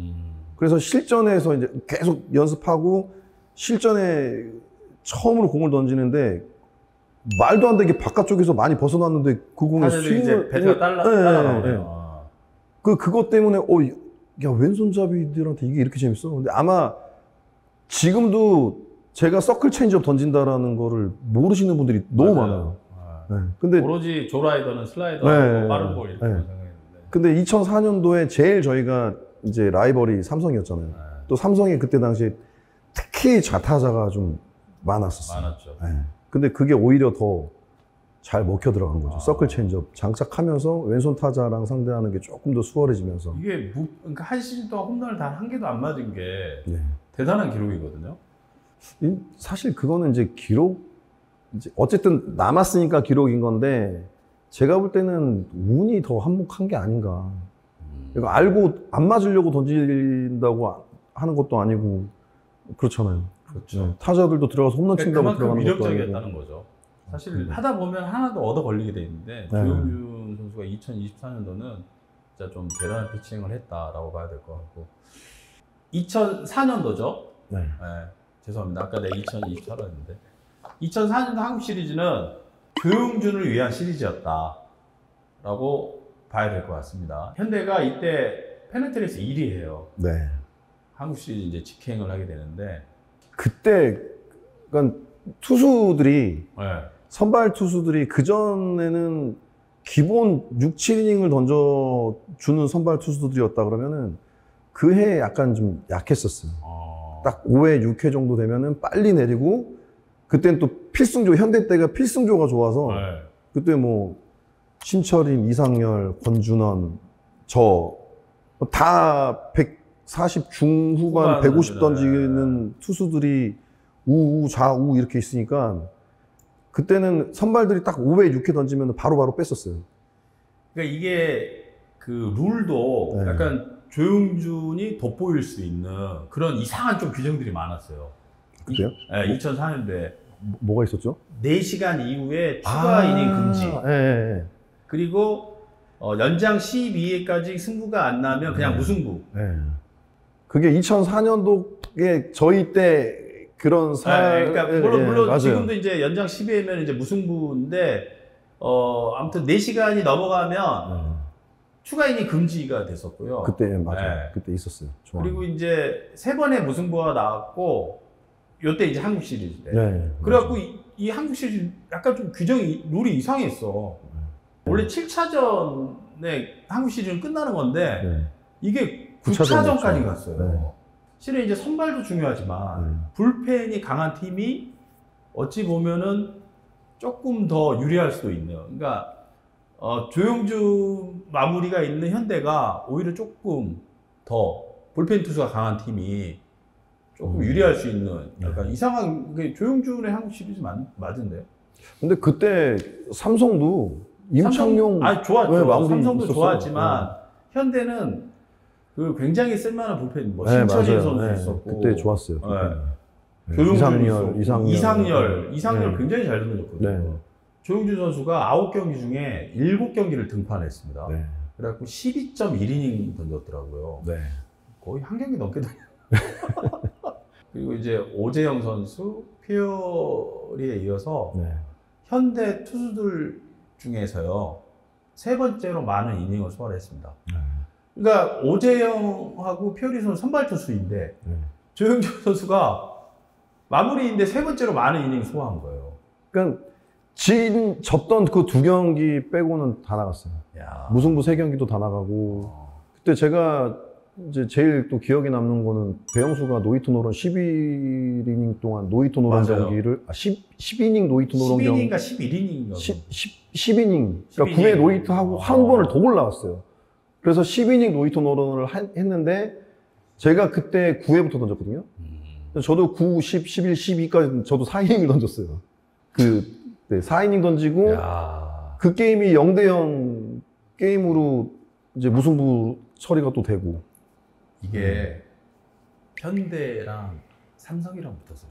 그래서 실전에서 이제 계속 연습하고 실전에 처음으로 공을 던지는데 말도 안 되게 바깥쪽에서 많이 벗어났는데 그 공에 스윙을 이제 배트가 따라 나오네요. 그것 때문에 야 왼손잡이들한테 이게 이렇게 재밌어? 근데 아마 지금도 제가 서클 체인지업 던진다라는 거를 모르시는 분들이 너무 많아요. 네. 근데 오로지 조라이더는 슬라이더, 네, 빠른 볼 이렇게 네. 생각했는데. 근데 2004년도에 제일 저희가 이제 라이벌이 삼성이었잖아요. 또 삼성이 그때 당시에 특히 좌타자가 좀 많았었어요. 많았죠. 네. 근데 그게 오히려 더 잘 먹혀 들어간 거죠. 서클 체인지업 장착하면서 왼손 타자랑 상대하는 게 조금 더 수월해지면서. 이게 그러니까 한 시즌 동안 홈런을 단 한 개도 안 맞은 게 네. 대단한 기록이거든요. 사실 그거는 이제 이제 어쨌든 남았으니까 기록인 건데 제가 볼 때는 운이 더 한몫한 게 아닌가. 이거 알고 안 맞으려고 던진다고 하는 것도 아니고 그렇잖아요. 그렇죠. 네. 타자들도 들어가서 홈런 친다고 그만큼 들어가는 것도 아니고. 위력적이었다는 거죠. 사실 하다 보면 하나도 얻어 걸리게 돼 있는데 조용준 선수가 2024년도는 진짜 좀 대단한 피칭을 했다라고 봐야 될 것 같고 2004년도죠. 네. 네, 죄송합니다. 아까 내가 2024로 했는데 2004년도 한국 시리즈는 조용준을 위한 시리즈였다라고 봐야 될 것 같습니다. 현대가 이때 페너트레이스 1위예요. 네. 한국 시리즈 이제 직행을 하게 되는데 그때 그러니까 투수들이 네. 선발 투수들이 그 전에는 기본 6, 7이닝을 던져주는 선발 투수들이었다 그러면은 그 해 약간 좀 약했었어요. 딱 5회, 6회 정도 되면은 빨리 내리고 그때는 또 필승조, 현대 때가 필승조가 좋아서 네. 그때 뭐 신철인, 이상열, 권준원, 저 다 140 중후반, 150 던지는 투수들이 우우, 좌우 이렇게 있으니까 그때는 선발들이 딱 5회, 6회 던지면 바로바로 뺐었어요. 그러니까 이게 그 룰도 네. 약간 조용준이 돋보일 수 있는 그런 이상한 좀 규정들이 많았어요. 그때요? 네, 2004년도에 뭐가 있었죠? 4시간 이후에 추가 이닝 금지. 예. 그리고 연장 12회까지 승부가 안 나면 그냥 무승부. 예. 그게 2004년도에 저희 때 그런 그러니까 물론 맞아요. 지금도 이제 연장 12회면 이제 무승부인데 아무튼 4시간이 넘어가면 추가 이닝 금지가 됐었고요. 그때 맞아요. 네. 그때 있었어요. 좋아. 그리고 이제 3번의 무승부가 나왔고 요때 이제 한국 시리즈 때. 네. 그래갖고 이 한국 시리즈 약간 좀 규정이 룰이 이상했어. 원래 7차전에 한국 시리즈는 끝나는 건데 네. 이게 9차전 9차전까지 갔어요. 네. 실은 이제 선발도 중요하지만 불펜이 강한 팀이 어찌 보면은 조금 더 유리할 수도 있네요. 그러니까 조용준 마무리가 있는 현대가 오히려 조금 더 불펜 투수가 강한 팀이 조금 유리할 수 있는 약간 이상한 조용준의 한국 시리즈 맞은데요? 근데 그때 삼성도 임창용 좋았죠. 네, 마무리 삼성도 있었어요. 좋았지만 현대는 그 굉장히 쓸만한 불펜 뭐 네, 신철인 맞아요. 선수 네, 있었고 그때 좋았어요. 네. 조용준 이상열 네. 굉장히 잘 던졌거든요. 네. 조용준 선수가 9경기 중에 7경기를 등판했습니다. 네. 그래갖고 12.1이닝 던졌더라고요. 네. 거의 한 경기 넘게 던졌어요. 그리고 이제 오재영 선수, 피어리에 이어서 네. 현대 투수들 중에서요 3번째로 많은 이닝을 소화했습니다. 그러니까 오재영하고 피어리 선수 선발 투수인데 조용준 선수가 마무리인데 3번째로 많은 이닝 소화한 거예요. 그러니까 졌던 그 2경기 빼고는 다 나갔어요. 야. 무승부 3경기도 다 나가고 그때 제가 이제 제일 또 기억에 남는 거는 배영수가 노히트 노런 11이닝 동안 노히트 노런 맞아요. 경기를 12이닝 노히트 노런 12이닝인가 11이닝인가 10이닝 그러니까 9회 노히트 하고 한 번을 더 올라왔어요. 그래서 10이닝 노히트 노런을 했는데 제가 그때 9회부터 던졌거든요. 저도 9, 10, 11, 12까지 저도 4이닝을 던졌어요. 네, 4이닝 던지고 그 게임이 0대0 게임으로 이제 무승부 처리가 또 되고 이게 현대랑 삼성이랑 붙어서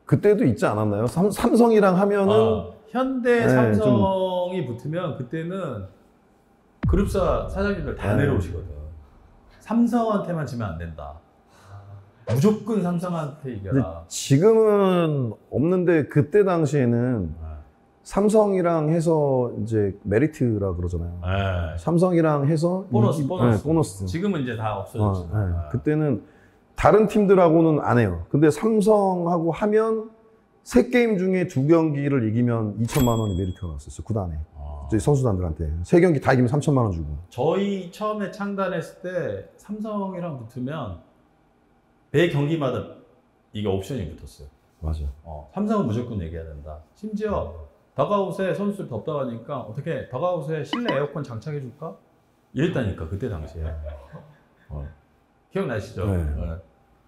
그때도 있지 않았나요? 삼성이랑 하면은 현대 네, 삼성이 붙으면 그때는 그룹사 사장님들 다 네. 내려오시거든. 삼성한테만 지면 안 된다. 무조건 삼성한테 근데 이겨라. 지금은 없는데 그때 당시에는 삼성이랑 해서 이제 메리트라 그러잖아요. 네. 삼성이랑 해서 보너스. 네, 보너스. 지금은 이제 다 없어졌죠. 네. 그때는 다른 팀들하고는 안 해요. 근데 삼성하고 하면 3게임 중에 2경기를 이기면 2천만 원이 메리트가 나왔었어요. 구단에. 저희 선수단들한테. 3경기 다 이기면 3천만 원 주고. 저희 처음에 창단했을 때 삼성이랑 붙으면 매 경기마다 이게 옵션이 붙었어요. 맞아. 삼성은 무조건 얘기해야 된다. 심지어 더가웃에 선수들 덥다고 하니까 어떻게 더가웃에 실내 에어컨 장착해 줄까? 이랬다니까 그때 당시에. 기억나시죠? 네. 네.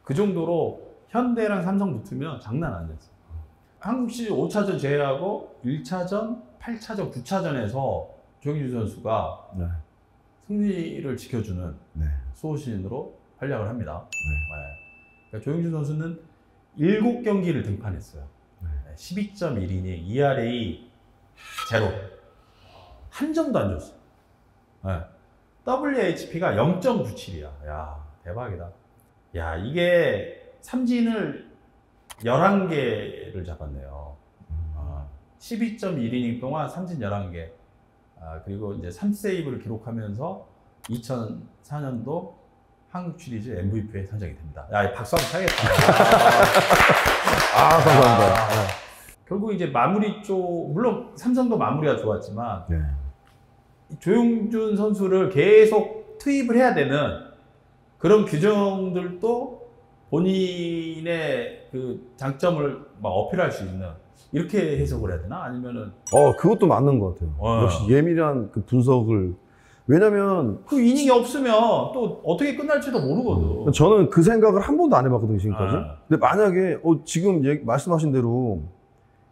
그 정도로 현대랑 삼성 붙으면 장난 아니었어요. 한국 시리즈 5차전 제외하고 1차전, 8차전, 9차전에서 조용준 선수가 네. 승리를 지켜주는 네. 수호신으로 활약을 합니다. 네. 그러니까 조용준 선수는 7경기를 등판했어요. 12.1이닝, ERA 0. 한 점도 안 줬어. 네. WHP가 0.97이야. 야, 대박이다. 야, 이게 삼진을 11개를 잡았네요. 12.1이닝 동안 삼진 11개. 그리고 이제 3세이브를 기록하면서 2004년도 한국 시리즈 MVP에 선정이 됩니다. 야, 박수 한번 쳐야겠다. 감사합니다. 결국 이제 마무리 쪽, 물론 삼성도 마무리가 좋았지만, 네. 조용준 선수를 계속 투입을 해야 되는 그런 규정들도 본인의 그 장점을 막 어필할 수 있는, 이렇게 해석을 해야 되나? 아니면은. 그것도 맞는 것 같아요. 역시 예민한 그 분석을. 왜냐면 그 이닝이 없으면 또 어떻게 끝날지도 모르거든. 저는 그 생각을 한 번도 안 해봤거든요, 지금까지. 네. 근데 만약에 지금 말씀하신 대로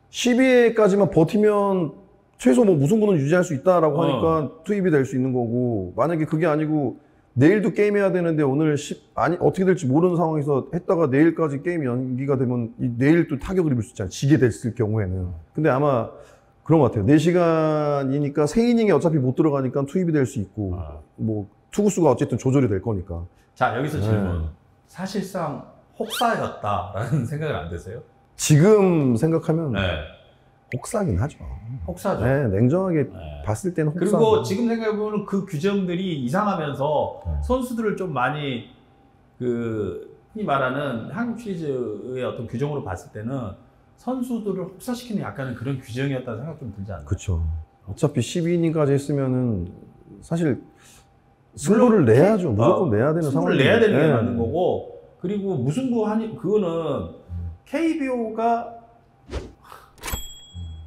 12회까지만 버티면 최소 뭐 무승부는 유지할 수 있다라고 하니까 투입이 될 수 있는 거고, 만약에 그게 아니고 내일도 게임해야 되는데 오늘 어떻게 될지 모르는 상황에서 했다가 내일까지 게임 연기가 되면 내일 또 타격을 입을 수 있잖아요. 지게 됐을 경우에는. 근데 아마 그런 것 같아요. 4시간이니까 3이닝에 어차피 못 들어가니까 투입이 될 수 있고, 뭐 투구수가 어쨌든 조절이 될 거니까. 자, 여기서 질문. 사실상 혹사였다라는 생각은 안 드세요? 지금 생각하면 네. 혹사긴 하죠. 혹사죠. 네, 냉정하게 네. 봤을 때는 혹사. 그리고 지금 생각해보면 그 규정들이 이상하면서 선수들을 좀 많이 흔히 말하는 한국 시리즈의 어떤 규정으로 봤을 때는 선수들을 혹사시키는 약간은 그런 규정이었다는 생각 좀 들지 않나요? 그렇죠. 어차피 12이닝까지 했으면 사실 승부를 내야죠. 무조건 내야 되는 상황. 승부를 내야 되는 게 맞는 거고, 그리고 무승부 그거는 KBO가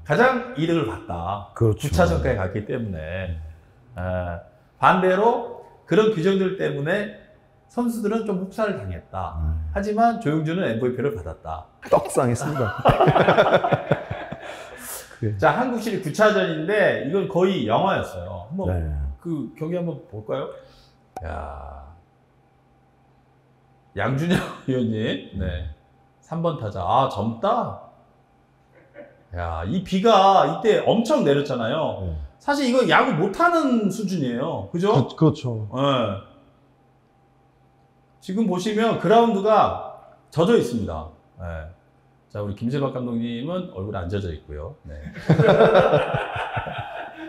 가장 이득을 봤다. 그렇죠. 9차전까지 갔기 때문에. 반대로 그런 규정들 때문에 선수들은 좀 혹사를 당했다. 하지만 조용준은 MVP를 받았다. 떡상했습니다. 자, 한국 시리즈 9차전인데 이건 거의 영화였어요. 한번 그 경기 한번 볼까요? 야, 양준혁 위원님, 네, 3번 타자. 젊다. 야, 이 비가 이때 엄청 내렸잖아요. 사실 이거 야구 못하는 수준이에요. 그죠? 그렇죠. 네. 지금 보시면 그라운드가 젖어 있습니다. 네. 자, 우리 김재박 감독님은 얼굴 안 젖어 있고요. 네.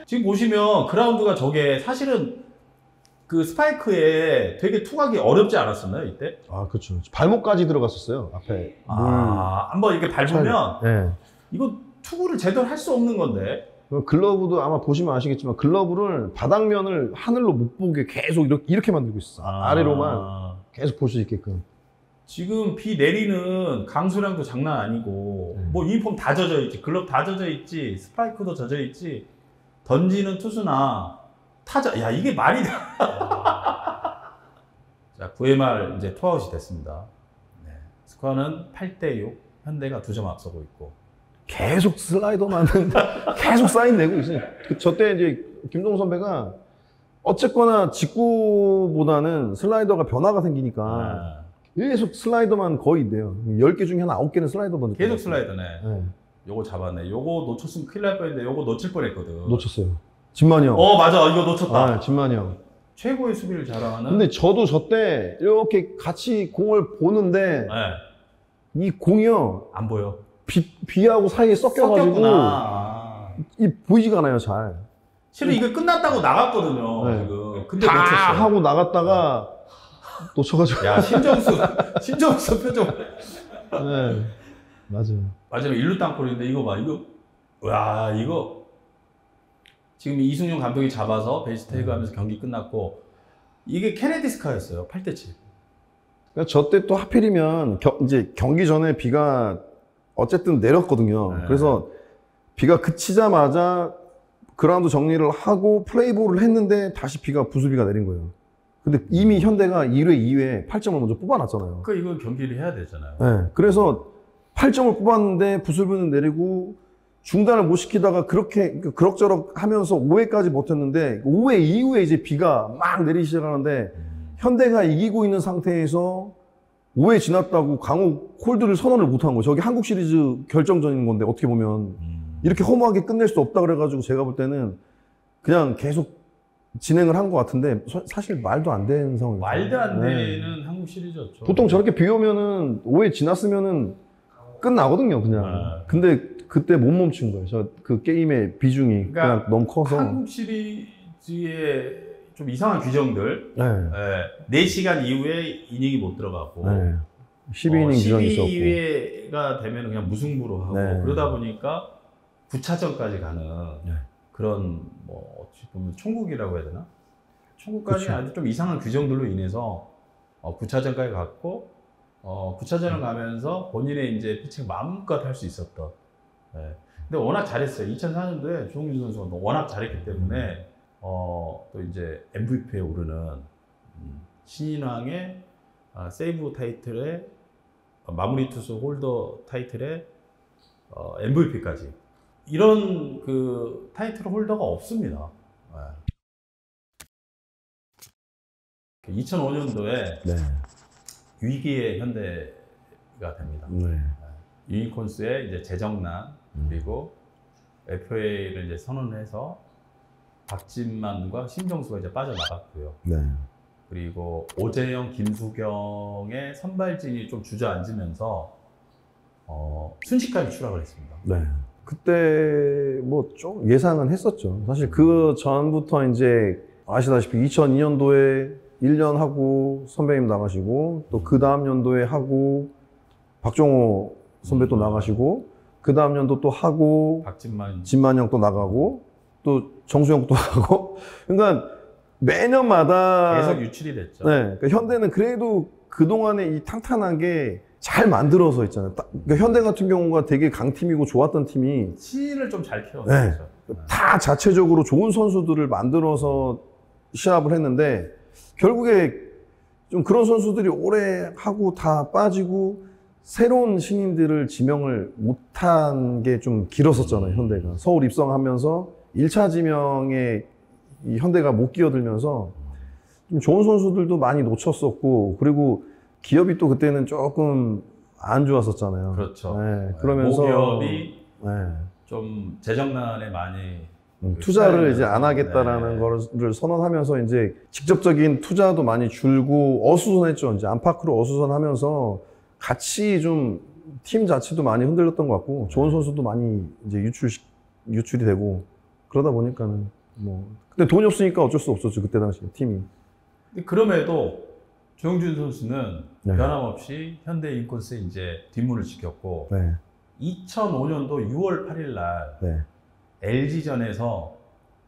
지금 보시면 그라운드가 저게 사실은 그 스파이크에 되게 투각이 어렵지 않았었나요, 이때? 그렇죠. 발목까지 들어갔었어요. 앞에. 한번 이렇게 밟으면 이거 투구를 제대로 할 수 없는 건데. 글러브도 아마 보시면 아시겠지만 글러브를 바닥면을 하늘로 못 보게 계속 이렇게 만들고 있어. 아래로만 계속 볼 수 있게끔. 지금 비 내리는 강수량도 장난 아니고, 뭐 유니폼 다 젖어 있지, 글러브 다 젖어 있지, 스파이크도 젖어 있지, 던지는 투수나 타자, 야, 이게 말이 돼. 자, 9회 말 이제 투아웃이 됐습니다. 네. 스코어는 8대6, 현대가 2점 앞서고 있고. 계속 슬라이더만 계속 사인 내고 있어요. 저때 이제 김동훈 선배가 어쨌거나 직구보다는 슬라이더가 변화가 생기니까 계속 슬라이더만 거의 돼요. 10개 중에 한 9개는 슬라이더 던졌어요. 계속 슬라이더네. 요거 잡았네. 요거 놓쳤으면 큰일 날 뻔했는데 요거 놓칠 뻔했거든. 놓쳤어요. 진만이 형. 맞아. 이거 놓쳤다. 진만이 형. 최고의 수비를 잘하는. 근데 저도 저때 이렇게 같이 공을 보는데 이 공이요. 안 보여. 비하고 사이에 섞여가지고 보이지가 않아요, 잘. 실은 이거 끝났다고 나갔거든요. 지금. 근데 다 놓쳤어요. 하고 나갔다가 놓쳐가지고. 야, 신정수 표정. 네, 맞아요. 마지막에 1루 땅볼인데 이거 봐, 이거. 지금 이승용 감독이 잡아서 베이스 태그하면서 경기 끝났고, 이게 케네디스카였어요. 8대7. 그러니까 저 때 또 하필이면 이제 경기 전에 비가 어쨌든 내렸거든요. 그래서 비가 그치자마자 그라운드 정리를 하고 플레이볼을 했는데 다시 부슬비가 내린 거예요. 근데 이미 현대가 1회, 2회 8점을 먼저 뽑아놨잖아요. 이거 경기를 해야 되잖아요. 네, 그래서 8점을 뽑았는데 부슬비는 내리고 중단을 못 시키다가 그렇게 그럭저럭 하면서 5회까지 버텼는데 5회 이후에 이제 비가 막 내리기 시작하는데 현대가 이기고 있는 상태에서 5회 지났다고 강호 콜드를 선언을 못한 거예요. 저기 한국 시리즈 결정전인 건데 어떻게 보면 이렇게 허무하게 끝낼 수 없다 그래가지고 제가 볼 때는 그냥 계속 진행을 한 것 같은데 사실 말도 안 되는 상황이에요. 말도 안 되는 한국 한국 시리즈였죠. 보통 저렇게 비 오면은 5회 지났으면은 끝나거든요, 그냥. 네. 근데 그때 못 멈춘 거예요. 저 그 게임의 비중이 그러니까 그냥 너무 커서. 한국 시리즈의 좀 이상한 규정들. 네. 4시간 이후에 이닝이 못 들어가고. 네. 12이닝 규정이 있었고. 12회가 되면 그냥 무승부로 하고. 네. 그러다 보니까 9차전까지 가는 네. 그런 뭐 어찌 보면 총국이라고 해야 되나? 총국까지 그쵸. 아주 좀 이상한 규정들로 인해서 9차전까지 갔고 9차전을 가면서 본인의 이제 피칭 마음껏 할 수 있었던. 네. 근데 워낙 잘했어요. 2004년도에 조홍준 선수가 워낙 잘했기 때문에 또 이제 MVP에 오르는 신인왕의 세이브 타이틀에 마무리 투수 홀더 타이틀에 MVP까지 이런 그 타이틀 홀더가 없습니다. 2005년도에 네. 위기의 현대가 됩니다. 네. 유니콘스의 이제 재정난 그리고 FA를 이제 선언해서 박진만과 신정수가 이제 빠져나갔고요. 네. 그리고 오재영, 김수경의 선발진이 좀 주저앉으면서 순식간에 추락을 했습니다. 네. 그때 뭐 좀 예상은 했었죠. 사실 그 전부터 이제 아시다시피 2002년도에 1년 하고 선배님 나가시고 또 그 다음 연도에 하고 박종호 선배 또 나가시고 그 다음 연도 또 하고 박진만, 진만영 또 나가고 또 정수영 또 하고 그러니까 매년마다 계속 유출이 됐죠. 네, 그러니까 현대는 그래도 그동안에 이 탄탄하게 잘 만들어서 있잖아요. 그러니까 현대 같은 경우가 되게 강팀이고 좋았던 팀이 신인을 좀 잘 네. 키웠죠. 다 자체적으로 좋은 선수들을 만들어서 시합을 했는데 결국에 좀 그런 선수들이 오래 하고 다 빠지고 새로운 신인들을 지명을 못한 게 좀 길었었잖아요, 현대가. 서울 입성하면서 1차 지명에 이 현대가 못 끼어들면서 좀 좋은 선수들도 많이 놓쳤었고 그리고 기업이 또 그때는 조금 안 좋았었잖아요. 그렇죠. 네, 그러면서 모기업이 네. 좀 재정난에 많이 투자를 이제 안 하겠다라는 네. 거를 선언하면서 이제 직접적인 투자도 많이 줄고 어수선했죠. 이제 안팎으로 어수선하면서 같이 좀 팀 자체도 많이 흔들렸던 것 같고 좋은 선수도 많이 이제 유출이 되고 그러다 보니까는 뭐 근데 돈이 없으니까 어쩔 수 없었죠. 그때 당시 팀이. 근데 그럼에도 조용준 선수는 네. 변함없이 현대 인콘스에 이제 뒷문을 지켰고 네. 2005년도 6월 8일 날 네. LG전에서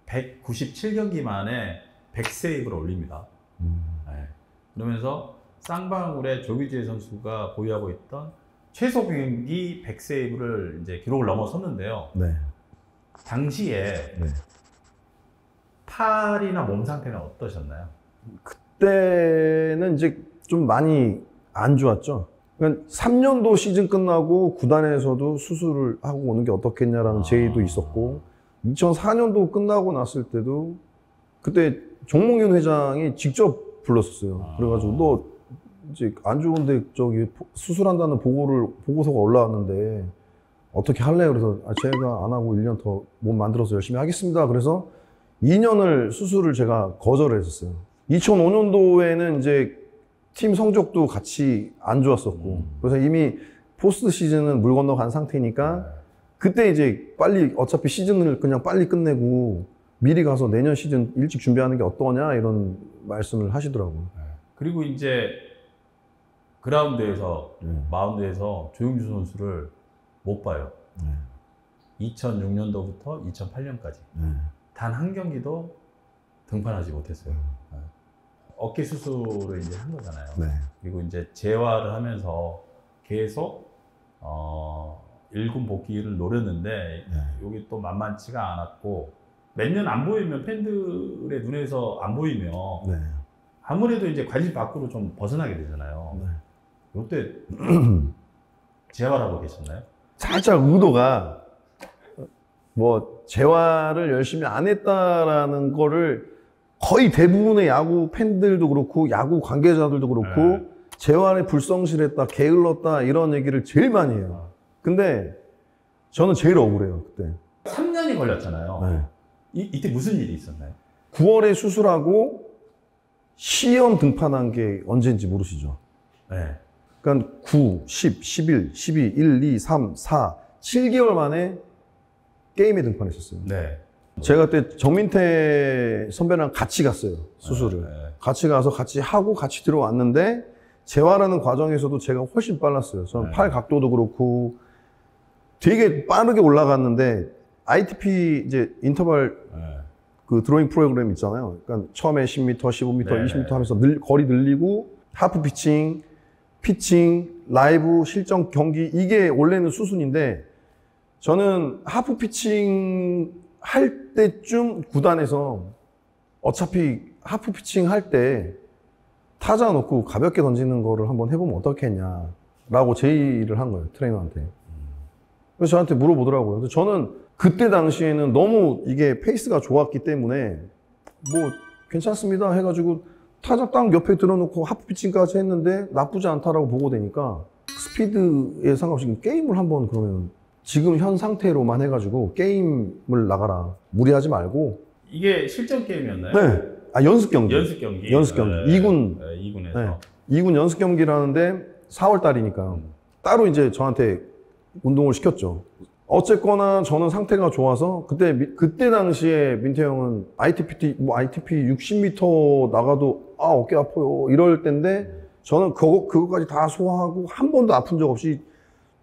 197경기 만에 100세이브를 올립니다. 네. 그러면서 쌍방울의 조규재 선수가 보유하고 있던 최소 경기 100세이브를 이제 기록을 넘어섰는데요. 네. 당시에 네. 팔이나 몸 상태는 어떠셨나요? 그때는 이제 좀 많이 안 좋았죠. 그러니까 3년도 시즌 끝나고 구단에서도 수술을 하고 오는 게 어떻겠냐라는 제의도 있었고 2004년도 끝나고 났을 때도 그때 정몽윤 회장이 직접 불렀었어요. 그래가지고 너 이제 안 좋은데 저기 수술한다는 보고서가 올라왔는데 어떻게 할래? 그래서 제가 안 하고 1년 더 몸 만들어서 열심히 하겠습니다. 그래서 2년을 수술을 제가 거절을 했었어요. 2005년도에는 이제 팀 성적도 같이 안 좋았었고 그래서 이미 포스트 시즌은 물 건너간 상태니까 그때 이제 빨리 어차피 시즌을 그냥 빨리 끝내고 미리 가서 내년 시즌 일찍 준비하는 게 어떠냐 이런 말씀을 하시더라고요. 그리고 이제 그라운드에서 마운드에서 조용준 선수를 못 봐요. 2006년도부터 2008년까지 단 한 경기도 등판하지 못했어요. 어깨 수술을 이제 한 거잖아요. 네. 그리고 이제 재활을 하면서 계속 1군 복귀를 노렸는데 여기 또 만만치가 않았고 몇 년 안 보이면 팬들의 눈에서 안 보이면 네. 아무래도 이제 관심 밖으로 좀 벗어나게 되잖아요. 이때 재활하고 계셨나요? 살짝 의도가 뭐 재활을 열심히 안 했다라는 거를 거의 대부분의 야구 팬들도 그렇고 야구 관계자들도 그렇고 재활에 불성실했다, 게을렀다 이런 얘기를 제일 많이 해요. 근데 저는 제일 억울해요 그때. 3년이 걸렸잖아요. 네. 이때 무슨 일이 있었나요? 9월에 수술하고 시험 등판한 게 언제인지 모르시죠? 네. 그러니까 9, 10, 11, 12, 1, 2, 3, 4, 7개월 만에 게임에 등판했었어요. 네. 제가 그때 정민태 선배랑 같이 갔어요, 수술을. 네. 같이 가서 같이 하고 같이 들어왔는데, 재활하는 과정에서도 제가 훨씬 빨랐어요. 저는 네. 팔 각도도 그렇고 되게 빠르게 올라갔는데, ITP 이제 인터벌 네. 그 드로잉 프로그램 있잖아요. 그러니까 처음에 10m, 15m, 네. 20m 하면서 거리 늘리고, 하프 피칭, 라이브, 실전 경기, 이게 원래는 수순인데, 저는 하프 피칭 할 때쯤 구단에서 어차피 하프 피칭 할 때 타자 놓고 가볍게 던지는 거를 한번 해보면 어떻겠냐라고 제의를 한 거예요, 트레이너한테. 그래서 저한테 물어보더라고요. 그래서 저는 그때 당시에는 너무 이게 페이스가 좋았기 때문에 뭐 괜찮습니다 해가지고 타자 딱 옆에 들어놓고 하프 피칭까지 했는데 나쁘지 않다라고 보고되니까 스피드에 상관없이 게임을 한번 그러면 지금 현 상태로만 해가지고 게임을 나가라. 무리하지 말고. 이게 실전 게임이었나요? 네. 아, 연습 경기. 연습 경기. 연습 경기. 네. 2군. 네, 2군에서. 네. 2군 연습 경기라는데 4월 달이니까 따로 이제 저한테 운동을 시켰죠. 어쨌거나 저는 상태가 좋아서 그때 당시에 민태 형은 ITP 60m 나가도 어깨 아파요 이럴 때인데 저는 그거까지 다 소화하고 한 번도 아픈 적 없이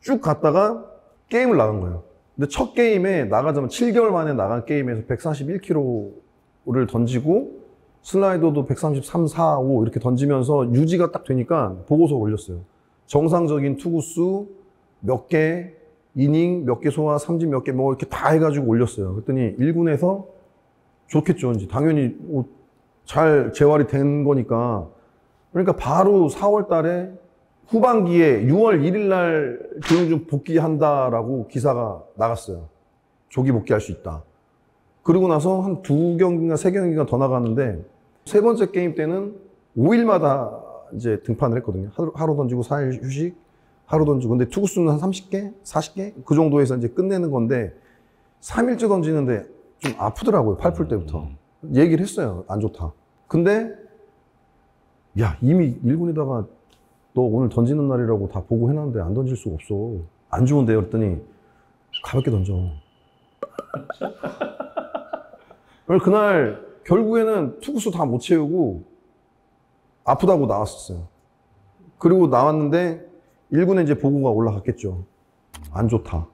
쭉 갔다가 게임을 나간 거예요. 근데 첫 게임에 나가자면 7개월 만에 나간 게임에서 141kg를 던지고 슬라이더도 133, 4, 5 이렇게 던지면서 유지가 딱 되니까 보고서 올렸어요. 정상적인 투구수 몇 개, 이닝 몇 개 소화, 삼진 몇 개 뭐 이렇게 다 해가지고 올렸어요. 그랬더니 1군에서 좋겠죠. 이제 당연히 잘 재활이 된 거니까. 그러니까 바로 4월 달에 후반기에 6월 1일 날 조용준 복귀한다라고 기사가 나갔어요. 조기 복귀할 수 있다. 그리고 나서 한 2경기인가 3경기가 더 나갔는데 세 번째 게임 때는 5일마다 이제 등판을 했거든요. 하루 던지고 4일 휴식, 하루 던지고. 근데 투구수는 한 30개, 40개? 그 정도에서 이제 끝내는 건데 3일째 던지는데 좀 아프더라고요. 팔 풀 때부터. 얘기를 했어요. 안 좋다. 근데 야, 이미 1군에다가 너 오늘 던지는 날이라고 다 보고 해놨는데 안 던질 수가 없어. 안 좋은데요? 그랬더니 가볍게 던져. 그날 결국에는 투구수 다 못 채우고 아프다고 나왔었어요. 그리고 나왔는데 1군에 이제 보고가 올라갔겠죠. 안 좋다.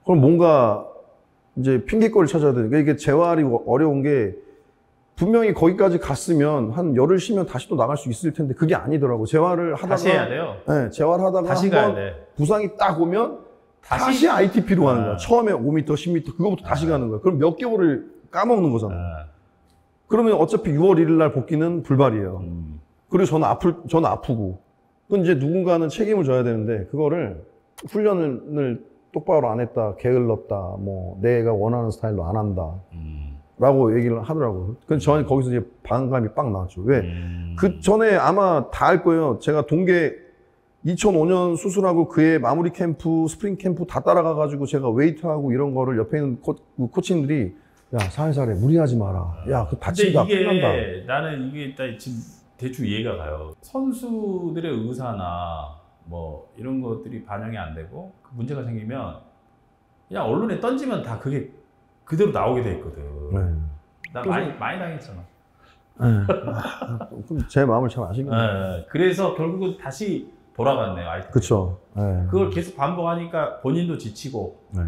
그럼 뭔가 이제 핑계거리를 찾아야 되니까 이게 재활이 어려운 게 분명히 거기까지 갔으면 한 열흘 쉬면 다시 또 나갈 수 있을 텐데 그게 아니더라고. 재활을 하다가 다시 해야 돼요. 네, 재활하다가 다시 가야 한번 돼. 부상이 딱 오면 다시 ITP로 가는 거야. 아. 처음에 5m, 10m 그거부터 다시 가는 거야. 그럼 몇 개월을 까먹는 거잖아. 그러면 어차피 6월 1일 날 복귀는 불발이에요. 그리고 저는 아프고. 그건 이제 누군가는 책임을 져야 되는데 그거를 훈련을 똑바로 안 했다, 게을렀다, 뭐 내가 원하는 스타일로 안 한다. 라고 얘기를 하더라고요. 그래서 저는 거기서 이제 반감이 빡 나왔죠. 왜? 그 전에 아마 다 알 거예요. 제가 동계 2005년 수술하고 그해 마무리 캠프, 스프링 캠프 다 따라가가지고 제가 웨이트하고 이런 거를 옆에 있는 코치님들이 야, 살살해. 무리하지 마라. 야, 그 다친다. 근데 끝난다. 나는 이게 일단 지금 대충 이해가 가요. 선수들의 의사나 뭐 이런 것들이 반영이 안 되고 그 문제가 생기면 그냥 언론에 던지면 다 그게 그대로 나오게 돼 있거든. 네. 나 많이 당했잖아. 그럼 제 마음을 참 아시겠네요. 네, 그래서 결국은 다시 돌아갔네요. ITP. 그쵸. 네. 그걸 계속 반복하니까 본인도 지치고. 네.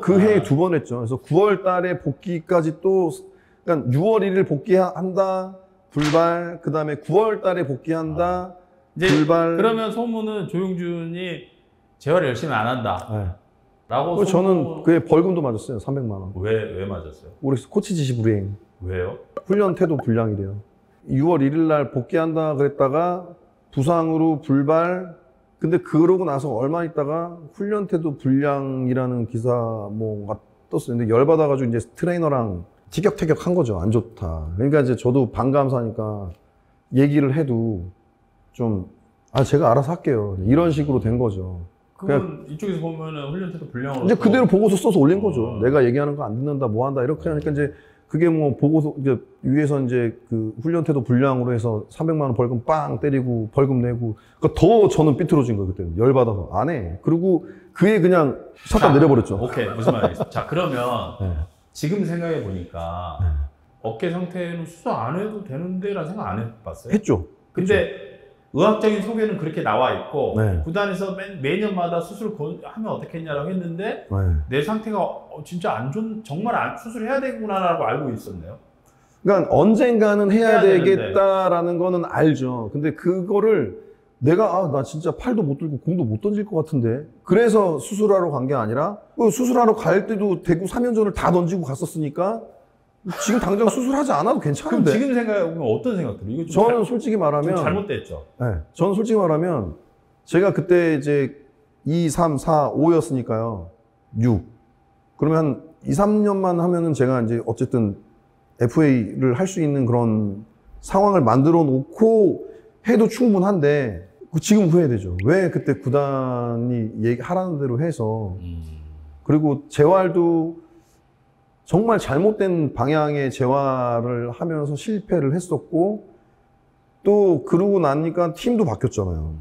그 해에 2번 했죠. 그래서 9월 달에 복귀까지 또, 그러니까 6월 1일 복귀한다, 불발, 그 다음에 9월 달에 복귀한다, 이제 불발. 그러면 소문은 조용준이 재활 열심히 안 한다. 네. 라고 저는 그에 벌금도 맞았어요. 300만 원. 왜 맞았어요? 우리 코치 지시 불이행. 왜요? 훈련 태도 불량이래요. 6월 1일 날 복귀한다 그랬다가 부상으로 불발. 근데 그러고 나서 얼마 있다가 훈련 태도 불량이라는 기사 뭐가 떴어요. 근데 열받아가지고 이제 트레이너랑 티격태격 한 거죠. 안 좋다. 그러니까 이제 저도 반감사니까 얘기를 해도 좀, 제가 알아서 할게요. 이런 식으로 된 거죠. 그건 이쪽에서 보면은 훈련 태도 불량으로. 이제 그대로 보고서 써서 올린 거죠. 내가 얘기하는 거 안 듣는다, 뭐 한다, 이렇게 하니까 이제 그게 뭐 보고서 이제 위에서 이제 그 훈련 태도 불량으로 해서 300만 원 벌금 빵 때리고 벌금 내고 그러니까 더 저는 삐뚤어진 거예요 그때는 열받아서 안 해. 그리고 그게 그냥 샷다 내려버렸죠. 오케이 무슨 말이겠어. 자 그러면 네. 지금 생각해 보니까 네. 어깨 상태는 수술 안 해도 되는데라는 생각 안 해봤어요? 했죠. 근데 의학적인 소개는 그렇게 나와 있고 네. 구단에서 매년마다 수술 하면 어떻겠냐라고 했는데 네. 내 상태가 진짜 안 좋은 정말 수술해야 되구나라고 알고 있었네요. 그러니까 언젠가는 해야 되는데. 되겠다라는 거는 알죠. 근데 그거를 내가 나 진짜 팔도 못 들고 공도 못 던질 것 같은데 그래서 수술하러 간 게 아니라 수술하러 갈 때도 대구 3연전을 다 던지고 갔었으니까 지금 당장 수술하지 않아도 그럼 괜찮은데. 지금 생각해보면 어떤 생각 들어요? 이거 저는 솔직히 말하면 좀 잘못됐죠. 네, 저는 솔직히 말하면 제가 그때 이제 2, 3, 4, 5였으니까요. 6. 그러면 한 2, 3년만 하면은 제가 이제 어쨌든 FA를 할 수 있는 그런 상황을 만들어 놓고 해도 충분한데 지금 후회되죠. 왜 그때 구단이 얘기하라는 대로 해서 그리고 재활도 정말 잘못된 방향의 재활을 하면서 실패를 했었고 또 그러고 나니까 팀도 바뀌었잖아요.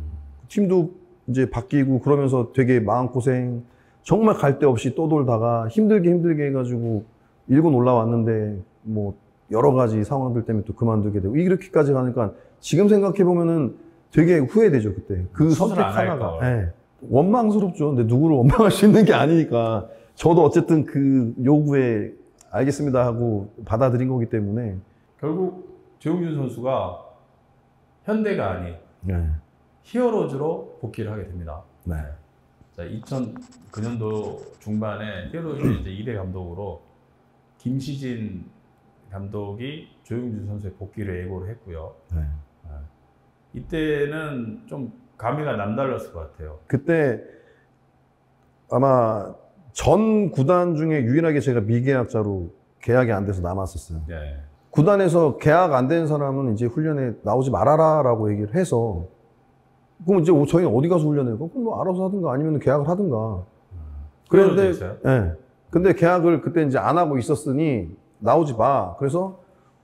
팀도 이제 바뀌고 그러면서 되게 마음고생 정말 갈 데 없이 떠돌다가 힘들게 해가지고 1군 올라왔는데 뭐 여러 가지 상황들 때문에 또 그만두게 되고 이렇게까지 가니까 지금 생각해보면은 되게 후회되죠 그때 그 선택 하나가. 네. 원망스럽죠. 근데 누구를 원망할 수 있는 게 아니니까 저도 어쨌든 그 요구에 알겠습니다 하고 받아들인 거기 때문에 결국 조용준 선수가 현대가 아닌 네. 히어로즈로 복귀를 하게 됩니다. 네. 자, 2009년도 중반에 히어로즈 이제 2대 감독으로 김시진 감독이 조용준 선수의 복귀를 예고를 했고요. 네. 이때는 좀 감회가 남달랐을 것 같아요. 그때 아마 전 구단 중에 유일하게 제가 미계약자로 계약이 안 돼서 남았었어요. 네. 구단에서 계약 안 된 사람은 이제 훈련에 나오지 말아라라고 얘기를 해서 그럼 이제 저희는 어디 가서 훈련해요? 그럼 뭐 알아서 하든가 아니면 계약을 하든가. 그런데 예. 근데 계약을 그때 이제 안 하고 있었으니 나오지 마. 그래서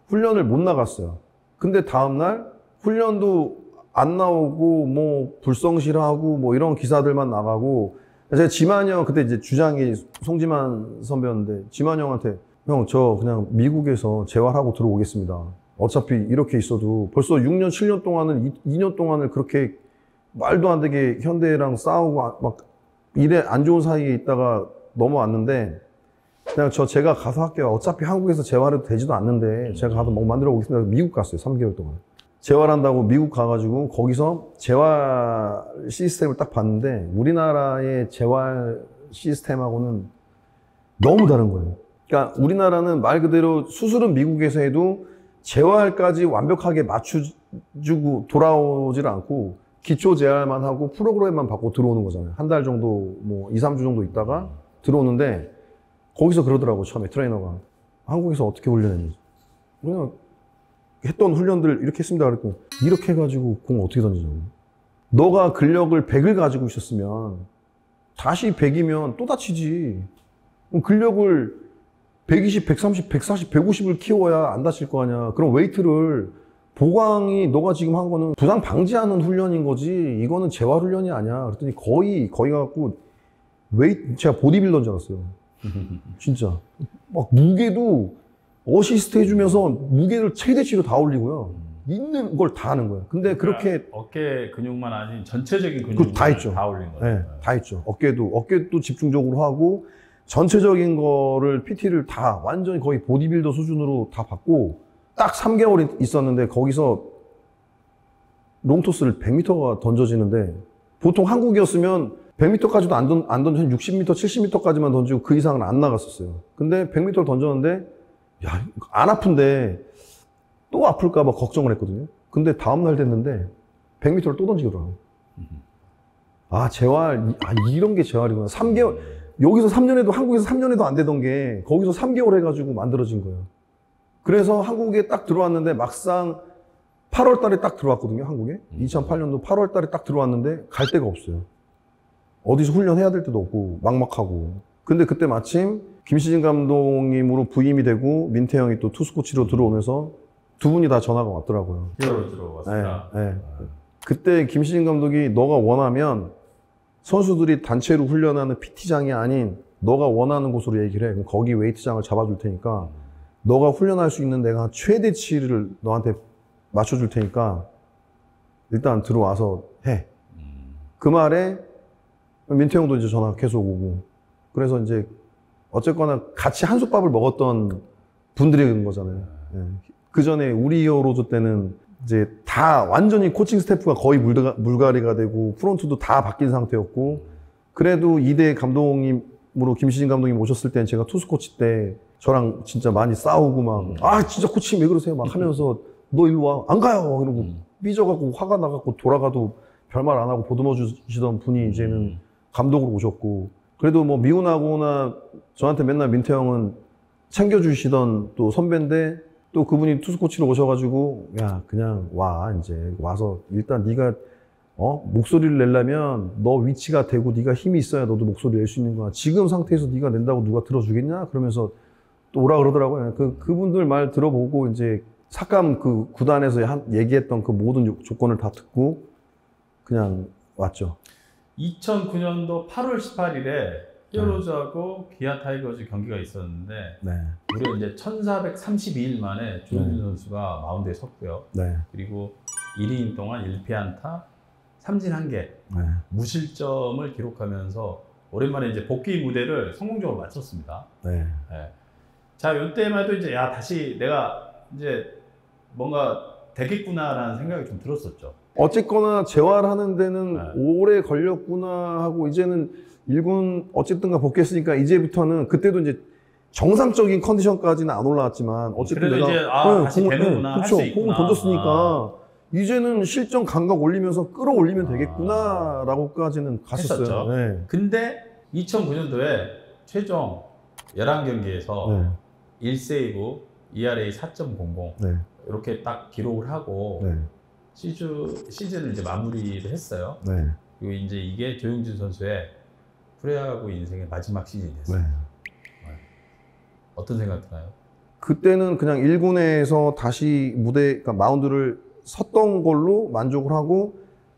훈련을 못 나갔어요. 근데 다음날 훈련도 안 나오고 뭐 불성실하고 뭐 이런 기사들만 나가고 제가 지만 형 그때 이제 주장이 송지만 선배였는데 지만 형한테 형 저 그냥 미국에서 재활하고 들어오겠습니다. 어차피 이렇게 있어도 벌써 6년 7년 동안을 2년 동안을 그렇게 말도 안 되게 현대랑 싸우고 막 일에 안 좋은 사이에 있다가 넘어왔는데 그냥 제가 가서 할게요. 어차피 한국에서 재활해도 되지도 않는데 제가 가서 뭐 만들어 보겠습니다. 미국 갔어요. 3개월 동안. 재활한다고 미국 가가지고 거기서 재활 시스템을 딱 봤는데 우리나라의 재활 시스템하고는 너무 다른 거예요. 그러니까 우리나라는 말 그대로 수술은 미국에서 해도 재활까지 완벽하게 맞춰주고 돌아오질 않고 기초 재활만 하고 프로그램만 받고 들어오는 거잖아요. 한 달 정도, 뭐 2, 3주 정도 있다가 들어오는데 거기서 그러더라고 처음에 트레이너가 한국에서 어떻게 훈련했는지 그냥 했던 훈련들 이렇게 했습니다 그랬더니 이렇게 해가지고 공 어떻게 던지냐고 너가 근력을 100을 가지고 있었으면 다시 100이면 또 다치지 그럼 근력을 120, 130, 140, 150을 키워야 안 다칠 거 아니야 그럼 웨이트를 보강이 너가 지금 한 거는 부상 방지하는 훈련인 거지 이거는 재활 훈련이 아니야 그랬더니 거의 가갖고 웨이트 제가 보디빌더인 줄 알았어요 진짜 막 무게도 어시스트 해주면서 무게를 최대치로 다 올리고요 있는 걸 다 하는 거예요 근데 그렇게 어깨 근육만 아닌 전체적인 근육을 다 했죠. 다 올린 거예요. 네, 다 했죠 어깨도 집중적으로 하고 전체적인 거를 PT를 다 완전히 거의 보디빌더 수준으로 다 받고 딱 3개월 있었는데 거기서 롱토스를 100m가 던져지는데 보통 한국이었으면 100m까지도 안 던져 60m, 70m까지만 던지고 그 이상은 안 나갔었어요. 근데 100m를 던졌는데 야, 안 아픈데 또 아플까 봐 걱정을 했거든요. 근데 다음날 됐는데 100m를 또 던지더라고요. 아, 재활, 이런 게 재활이구나. 3개월, 여기서 3년에도, 한국에서 3년에도 안 되던 게 거기서 3개월 해가지고 만들어진 거예요. 그래서 한국에 딱 들어왔는데 막상 8월 달에 딱 들어왔거든요, 한국에. 2008년도 8월 달에 딱 들어왔는데 갈 데가 없어요. 어디서 훈련해야 될 때도 없고 막막하고. 근데 그때 마침 김시진 감독님으로 부임이 되고 민태형이 또 투수 코치로 들어오면서 두 분이 다 전화가 왔더라고요. 히어로즈로 왔습니다. 네, 네. 그때 김시진 감독이 너가 원하면 선수들이 단체로 훈련하는 PT장이 아닌 너가 원하는 곳으로 얘기를 해. 그럼 거기 웨이트장을 잡아줄 테니까 너가 훈련할 수 있는 내가 최대치를 너한테 맞춰줄 테니까 일단 들어와서 해. 그 말에 민태형도 이제 전화 계속 오고 그래서 이제 어쨌거나 같이 한솥밥을 먹었던 분들인 거잖아요. 예. 그 전에 우리 히어로즈 때는 이제 다 완전히 코칭 스태프가 거의 물갈이가 되고 프론트도 다 바뀐 상태였고 그래도 이대 감독님으로 김시진 감독님 오셨을 때는 제가 투수 코치 때 저랑 진짜 많이 싸우고 막 진짜 코치 왜 그러세요 막 하면서 너 일로 와 안 가요 이러고 삐져갖고 화가 나갖고 돌아가도 별말 안 하고 보듬어 주시던 분이 이제는 감독으로 오셨고 그래도 뭐 미운하거나 저한테 맨날 민태형은 챙겨주시던 또 선배인데 또 그분이 투수 코치로 오셔가지고 야 그냥 와 이제 와서 일단 네가 목소리를 내려면 너 위치가 되고 네가 힘이 있어야 너도 목소리 낼 수 있는 거야. 지금 상태에서 네가 낸다고 누가 들어주겠냐? 그러면서 또 오라 그러더라고요. 그분들 말 들어보고 이제 삭감 그 구단에서 얘기했던 그 모든 조건을 다 듣고 그냥 왔죠. 2009년도 8월 18일에 히어로즈하고 기아 타이거즈 경기가 있었는데 네. 무려 이제 1432일 만에 조용준 선수가 마운드에 섰고요. 네. 그리고 1이닝 동안 1피안타, 삼진 1개, 네. 무실점을 기록하면서 오랜만에 이제 복귀 무대를 성공적으로 마쳤습니다. 네. 네. 자, 이때만 해도 이제 다시 내가 이제 뭔가 되겠구나라는 생각이 좀 들었었죠. 어쨌거나 재활하는 데는 네. 오래 걸렸구나 하고 이제는 1군 어쨌든가 복귀했으니까 이제부터는 그때도 이제 정상적인 컨디션까지는 안 올라왔지만 어쨌든 그래도 내가 이제 다시 되는구나 할 그렇죠. 수 있구나. 공을 던졌으니까 이제는 실전 감각 올리면서 끌어올리면 되겠구나라고까지는 갔었어요. 했었죠. 네. 근데 2009년도에 최종 11경기에서 1세이브, ERA 4.00 네. 이렇게 딱 기록을 하고 네. 시즌을 이제 마무리를 했어요. 네. 그리고 이제 이게 조용준 선수의 프로야구 인생의 마지막 시즌이었어요. 네. 어떤 생각 드나요? 그때는 그냥 1군에서 다시 그러니까 마운드를 섰던 걸로 만족을 하고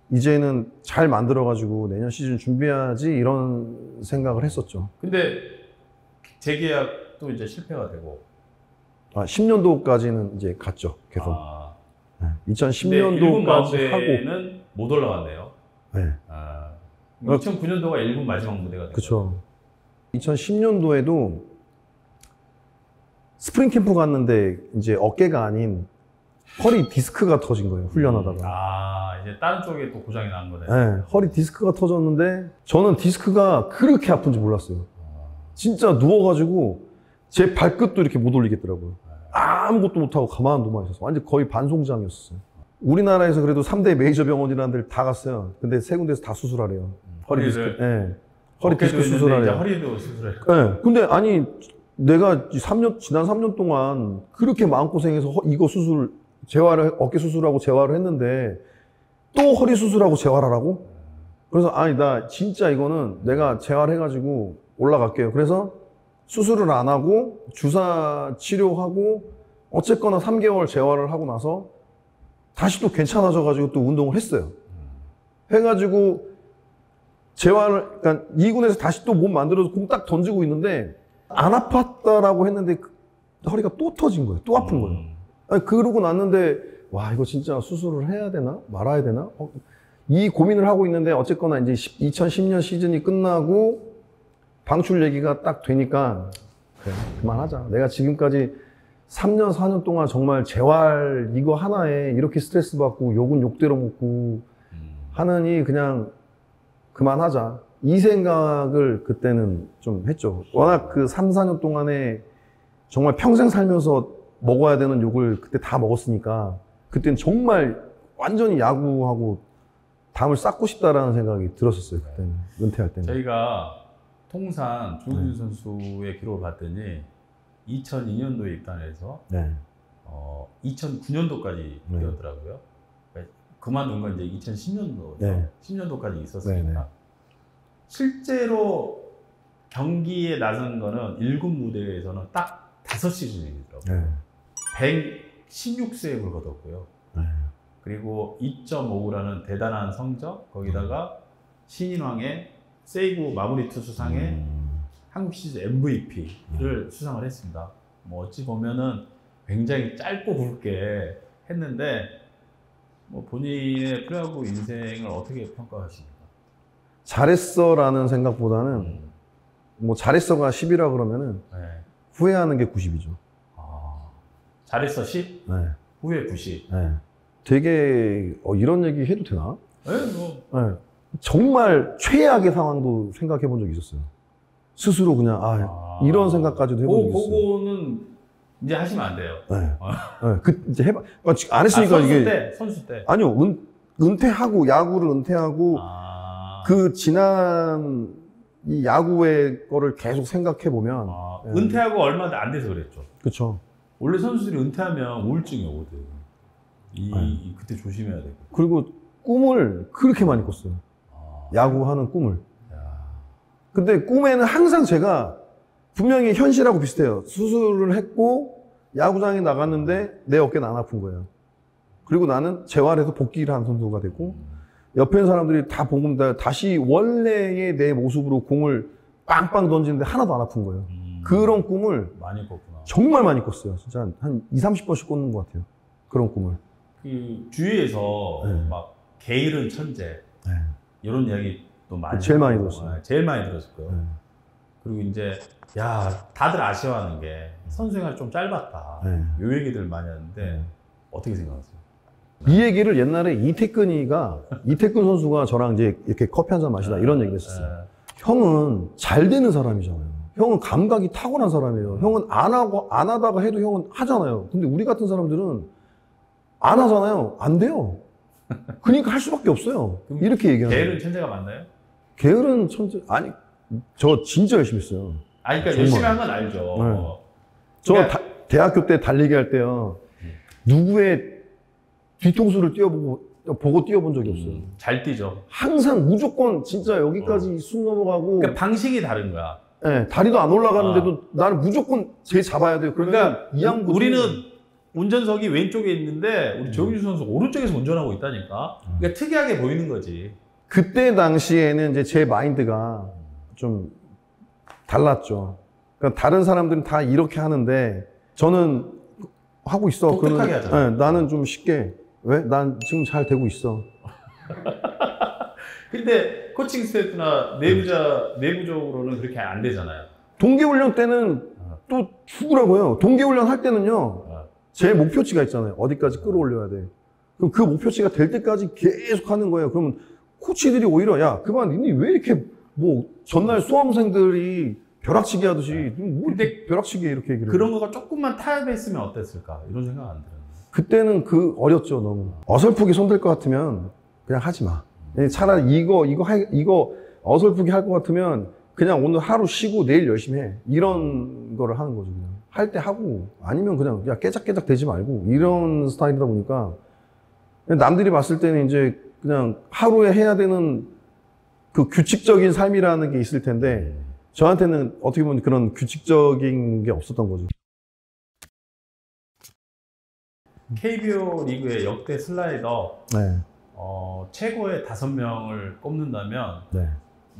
이제는 잘 만들어가지고 내년 시즌 준비해야지 이런 생각을 했었죠. 근데 재계약도 이제 실패가 되고 10년도까지는 이제 갔죠. 계속. 2010년도까지 하고는 못 올라갔네요. 네. 2009년도가 1군 마지막 무대가 됐죠. 그렇죠. 2010년도에도 스프링 캠프 갔는데 이제 어깨가 아닌 허리 디스크가 터진 거예요. 훈련하다가. 이제 다른 쪽에 또 고장이 난 거네. 네, 허리 디스크가 터졌는데 저는 디스크가 그렇게 아픈지 몰랐어요. 진짜 누워가지고 제 발끝도 이렇게 못 올리겠더라고요. 아무것도 못하고 가만 누워 있었어요. 완전 거의 반송장이었어요. 우리나라에서 그래도 3대 메이저 병원이라는 데를 다 갔어요. 근데 세 군데에서 다 수술하래요. 허리 디스크. 네. 허리 디스크 수술하래요. 허리도 수술해요. 네. 근데 아니 내가 지난 3년 동안 그렇게 마음고생해서 이거 수술 어깨 수술하고 재활을 했는데 또 허리 수술하고 재활하라고? 그래서 나 진짜 이거는 내가 재활해가지고 올라갈게요. 그래서 수술을 안 하고 주사 치료하고 어쨌거나 3개월 재활을 하고 나서 다시 또 괜찮아져가지고 또 운동을 했어요. 해가지고 재활을, 그러니까 2군에서 다시 또 몸 만들어서 공 딱 던지고 있는데 안 아팠다라고 했는데 허리가 또 터진 거예요. 또 아픈 거예요. 아니, 그러고 났는데 와 이거 진짜 수술을 해야 되나 말아야 되나 이 고민을 하고 있는데 어쨌거나 이제 2010년 시즌이 끝나고 방출 얘기가 딱 되니까 그래 그만하자. 내가 지금까지 3년 4년 동안 정말 재활 이거 하나에 이렇게 스트레스 받고 욕은 욕대로 먹고 하느니 그냥 그만하자. 이 생각을 그때는 좀 했죠. 워낙 그 3, 4년 동안에 정말 평생 살면서 먹어야 되는 욕을 그때 다 먹었으니까 그때는 정말 완전히 야구하고 담을 쌓고 싶다라는 생각이 들었었어요. 그때는 은퇴할 때는. 저희가 통산 조용준 선수의 기록을 봤더니 2002년도에 입단해서 2009년도까지 뛰었더라고요. 그만둔 건 이제 2010년도, 10년도까지 있었으니까. 실제로 경기에 나선 거는 1군 무대에서는 딱 5시즌이더라고요. 네. 116세이브를 거뒀고요. 네. 그리고 2.59라는 대단한 성적, 거기다가 신인왕의 세이브 마무리 투수상의 한국 시즌 MVP를 수상을 했습니다. 뭐 어찌 보면은 굉장히 짧고 굵게 했는데 뭐 본인의 프로야구 인생을 어떻게 평가하십니까? 잘했어라는 생각보다는 뭐 잘했어가 10이라 그러면은 네. 후회하는 게 90이죠. 아, 잘했어 10, 네. 후회 90. 네. 되게 이런 얘기 해도 되나? 네, 뭐 네. 정말 최악의 상황도 생각해 본 적이 있었어요. 스스로 그냥 이런 생각까지도 해본 적이 있어요. 그거는 이제 하시면 안 돼요. 네. 네. 이제 해봐. 안 했으니까 선수 이게 때, 선수 때. 아니요. 은퇴하고 야구를 은퇴하고 그 지난 이 야구의 거를 계속 생각해 보면 은퇴하고 얼마 안 돼서 그랬죠. 그렇죠. 원래 선수들이 은퇴하면 우울증이 오거든. 그때 조심해야 돼. 그리고 꿈을 그렇게 많이 꿨어요. 야구하는 꿈을. 근데 꿈에는 항상 제가 분명히 현실하고 비슷해요. 수술을 했고 야구장에 나갔는데 내 어깨는 안 아픈 거예요. 그리고 나는 재활해서 복귀를 한 선수가 됐고 옆에 있는 사람들이 다 보고 다시 원래의 내 모습으로 공을 빵빵 던지는데 하나도 안 아픈 거예요. 그런 꿈을 많이 꿨구나. 정말 많이 꿨어요. 진짜 한 30번씩 꿨는 것 같아요. 그런 꿈을. 그 주위에서 막 게으른 천재 이런 이야기도 많이 제일 많이 들었어요. 제일 많이 들었을 거예요. 그리고 이제 다들 아쉬워하는 게 선수생활 좀 짧았다. 요 얘기들 많이 하는데 어떻게 생각하세요? 이 얘기를 옛날에 이태근 선수가 저랑 이제 이렇게 커피 한잔 마시다 이런 얘기를 했었어요. 형은 잘 되는 사람이잖아요. 형은 감각이 타고난 사람이에요. 형은 안 하다가 해도 형은 하잖아요. 근데 우리 같은 사람들은 안 하잖아요. 안 돼요. 그러니까 할 수밖에 없어요. 이렇게 얘기하는 거예요. 게으른 천재가 맞나요? 게으른 천재, 아니, 저 진짜 열심히 했어요. 그러니까 정말. 열심히 한 건 알죠. 저 그러니까 대학교 때 달리기 할 때요. 누구의 뒤통수를 보고 뛰어본 적이 없어요. 잘 뛰죠. 항상 무조건 진짜 여기까지 숨 넘어가고. 그러니까 방식이 다른 거야. 네, 다리도 안 올라가는데도 나는 무조건 제 잡아야 돼요. 그러니까 이양부 우리는 운전석이 왼쪽에 있는데 우리 조용준 선수가 오른쪽에서 운전하고 있다니까. 그러니까 특이하게 보이는 거지. 그때 당시에는 이제 제 마인드가 좀 달랐죠. 그러니까 다른 사람들은 다 이렇게 하는데 저는 하고 있어. 독특하게 하잖아. 네, 나는 좀 쉽게. 왜? 난 지금 잘 되고 있어. 근데 코칭 스태프나 내부적으로는 그렇게 안 되잖아요. 동계훈련 때는 또 죽으라고요. 동계훈련 할 때는요. 제 목표치가 있잖아요. 어디까지 끌어올려야 돼. 그럼 그 목표치가 될 때까지 계속 하는 거예요. 그러면 코치들이 오히려 그만 니네 왜 이렇게 뭐 전날 수험생들이 벼락치기 하듯이 뭐 근데 벼락치기 이렇게 얘기를 그런 거가 조금만 타협했으면 어땠을까? 이런 생각 안 들어요. 그때는 어렸죠. 너무 어설프게 손댈 것 같으면 그냥 하지 마. 차라리 이거 어설프게 할 것 같으면 그냥 오늘 하루 쉬고 내일 열심히 해. 이런 거를 하는 거죠. 그냥 할 때 하고 아니면 그냥 깨작깨작 되지 말고 이런 스타일이다 보니까 남들이 봤을 때는 이제 그냥 하루에 해야 되는 그 규칙적인 삶이라는 게 있을 텐데 저한테는 어떻게 보면 그런 규칙적인 게 없었던 거죠. KBO 리그의 역대 슬라이더 네. 최고의 5명을 꼽는다면 네.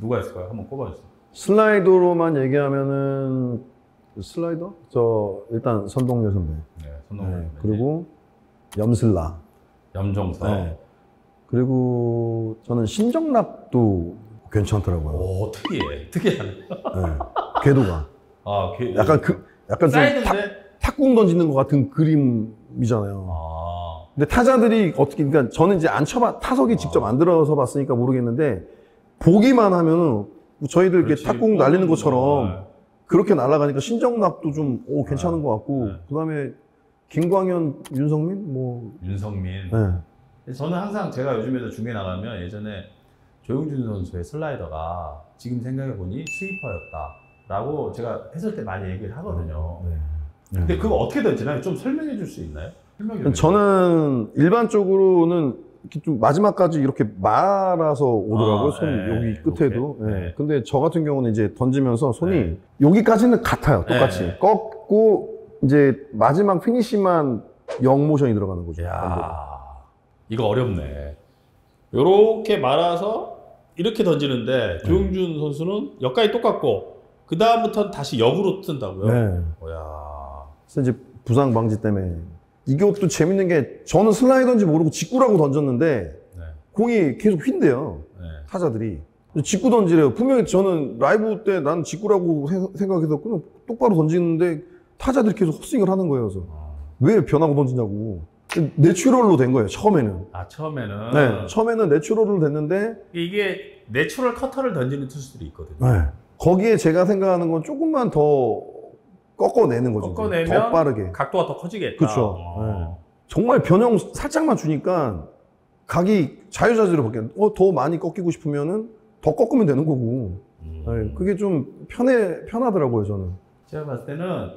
누가 있을까요? 한번 꼽아주세요. 슬라이더로만 얘기하면은 슬라이더? 일단 선동열 선배. 네, 손동현 네. 선배님. 그리고 염슬라. 염정석. 네. 그리고 저는 신정락도 괜찮더라고요. 오, 특이하네. 네. 궤도가. 약간 좀 사이드인데? 탁구공 던지는 것 같은 그림이잖아요. 근데 타자들이 그러니까 저는 이제 타석이 직접 안 들어서 봤으니까 모르겠는데, 보기만 하면은 저희들 이렇게 탁구공 날리는 것처럼 그렇게 날아가니까 신정락도 좀, 괜찮은 것 같고, 그 다음에 김광현, 윤성민? 윤성민. 네. 저는 항상 제가 요즘에도 중계 나가면 예전에 조용준 선수의 슬라이더가 지금 생각해보니 스위퍼였다라고 제가 했을 때 많이 얘기를 하거든요. 근데 그거 어떻게 던지나요? 좀 설명해 줄 수 있나요? 저는 일반적으로는 이렇게 좀 마지막까지 이렇게 말아서 오더라고요. 손 네, 여기 끝에도. 이렇게. 네. 네. 근데 저 같은 경우는 이제 던지면서 손이 네. 여기까지는 같아요. 똑같이. 네. 꺾고 이제 마지막 피니시만 0모션이 들어가는 거죠. 반대로. 야, 이거 어렵네. 요렇게 말아서 이렇게 던지는데 조용준 선수는 여기까지 똑같고 그 다음부터는 다시 역으로 뜬다고요? 네. 야, 그래서 이제 부상 방지 때문에 이것도 재밌는 게 저는 슬라이더인지 모르고 직구라고 던졌는데 네. 공이 계속 휜대요. 네. 타자들이. 직구 던지래요. 분명히 저는 라이브 때 난 직구라고 생각해서 그냥 똑바로 던지는데 타자들이 계속 헛스윙을 하는 거예요. 그래서 왜 변하고 던지냐고. 내추럴로 된 거예요. 처음에는. 아, 처음에는 네. 처음에는 내추럴로 됐는데 이게 내추럴 커터를 던지는 투수들이 있거든요. 네. 거기에 제가 생각하는 건 조금만 더 꺾어내는 거죠. 꺾어내면 더 빠르게. 각도가 더 커지겠다. 그쵸. 정말 변형 살짝만 주니까 각이 자유자재로 바뀌는. 더 많이 꺾이고 싶으면은 더 꺾으면 되는 거고. 네, 그게 좀 편하더라고요, 저는. 제가 봤을 때는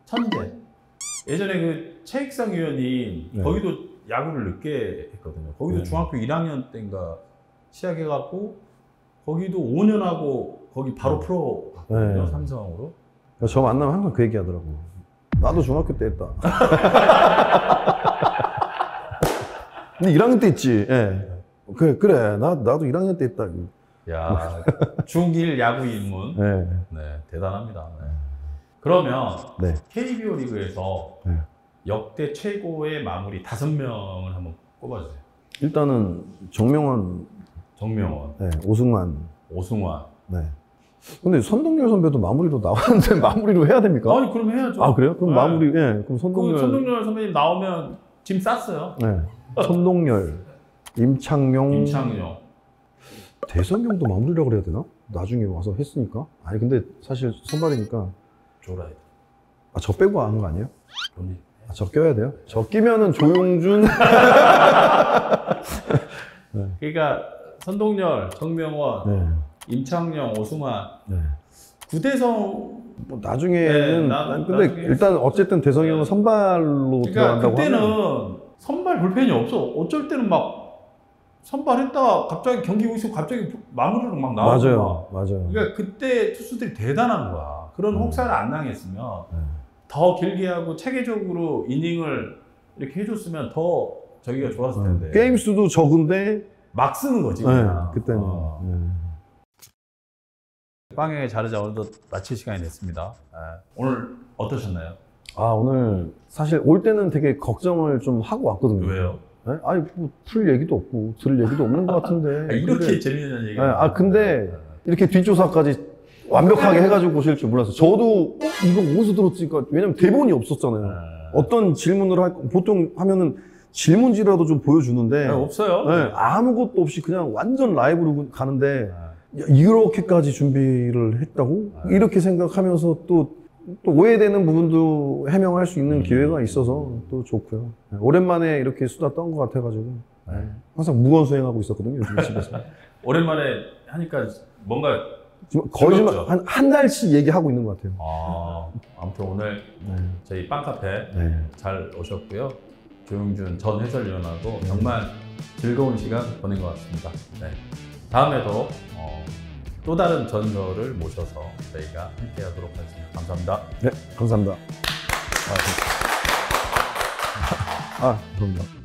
천재. 예전에 그 최익상 위원님 네. 거기도 야구를 늦게 했거든요. 거기도 네. 중학교 1학년 때인가 시작해갖고 거기도 5년 하고 거기 바로 프로 갔거든요. 네. 삼성으로. 저 만나면 항상 그 얘기 하더라고요. 나도 중학교 때 했다. 근데 1학년 때 했지. 예. 그래. 나도 1학년 때 했다. 야, 중1 야구 입문. 네. 네, 대단합니다. 네. 그러면 네. KBO 리그에서 네. 역대 최고의 마무리 5명을 한번 꼽아주세요. 일단은 정명원, 정명원, 네, 오승환. 오승환. 네. 근데 선동열 선배도 마무리로 나왔는데 마무리로 해야 됩니까? 아니, 그럼 해야죠. 아, 그래요? 그럼 네. 마무리, 예. 그럼 그 선동열. 손동열 선배님 나오면 짐 쌌어요. 네. 선동열, 임창용. 임창용. 대성형도 마무리라고 그래야 되나? 나중에 와서 했으니까. 아니, 근데 사실 선발이니까. 조라이. 아, 저 빼고 하는 거 아니에요? 돈이. 아, 저 껴야 돼요? 저 끼면은 조용준. 그러니까 선동열, 정명원, 네. 임창용, 오승환, 네. 구대성. 뭐 나중에는. 네, 근데 나중에 일단 어쨌든 대성형은 선발로 그러니까 들어간다고 그때는 하면. 선발 불펜이 없어. 어쩔 때는 막 선발했다가 갑자기 경기 오시고 갑자기 마무리로 막 나오고. 맞아요. 그러니까 그때 투수들이 대단한 거야. 그런 혹사를 안 당했으면 네. 더 길게 하고 체계적으로 이닝을 이렇게 해줬으면 더 저기가 좋았을 텐데. 게임 수도 적은데. 막 쓰는 거지. 네, 그냥. 그때는. 네. 빵의 자르자 오늘도 마칠 시간이 됐습니다. 오늘 어떠셨나요? 아, 오늘 사실 올 때는 되게 걱정을 좀 하고 왔거든요. 왜요? 네? 아니, 뭐, 풀 얘기도 없고, 들을 얘기도 없는 것 같은데. 이렇게 근데, 재밌는 얘기. 근데 이렇게 뒷조사까지 완벽하게 해가지고 오실 줄 몰랐어요. 저도 이거 어디서 들었지니까, 왜냐면 대본이 없었잖아요. 어떤 질문을 보통 하면은 질문지라도 좀 보여주는데. 없어요. 네, 아무것도 없이 그냥 완전 라이브로 가는데, 야, 이렇게까지 준비를 했다고? 이렇게 생각하면서 또 오해되는 부분도 해명할 수 있는 기회가 있어서 또 좋고요. 네, 오랜만에 이렇게 수다 떤 것 같아가지고 항상 무건 수행하고 있었거든요. 요즘 집에서. 오랜만에 하니까 뭔가 지금 거의 즐겁죠? 한 달씩 얘기하고 있는 것 같아요. 아무튼 오늘 저희 빵카페 네. 잘 오셨고요. 조용준 전 해설위원하고 정말 즐거운 시간 보낸 것 같습니다. 네. 다음에도 또 다른 전설을 모셔서 저희가 함께 하도록 하겠습니다. 감사합니다. 네, 감사합니다. 고맙습니다. 감사합니다.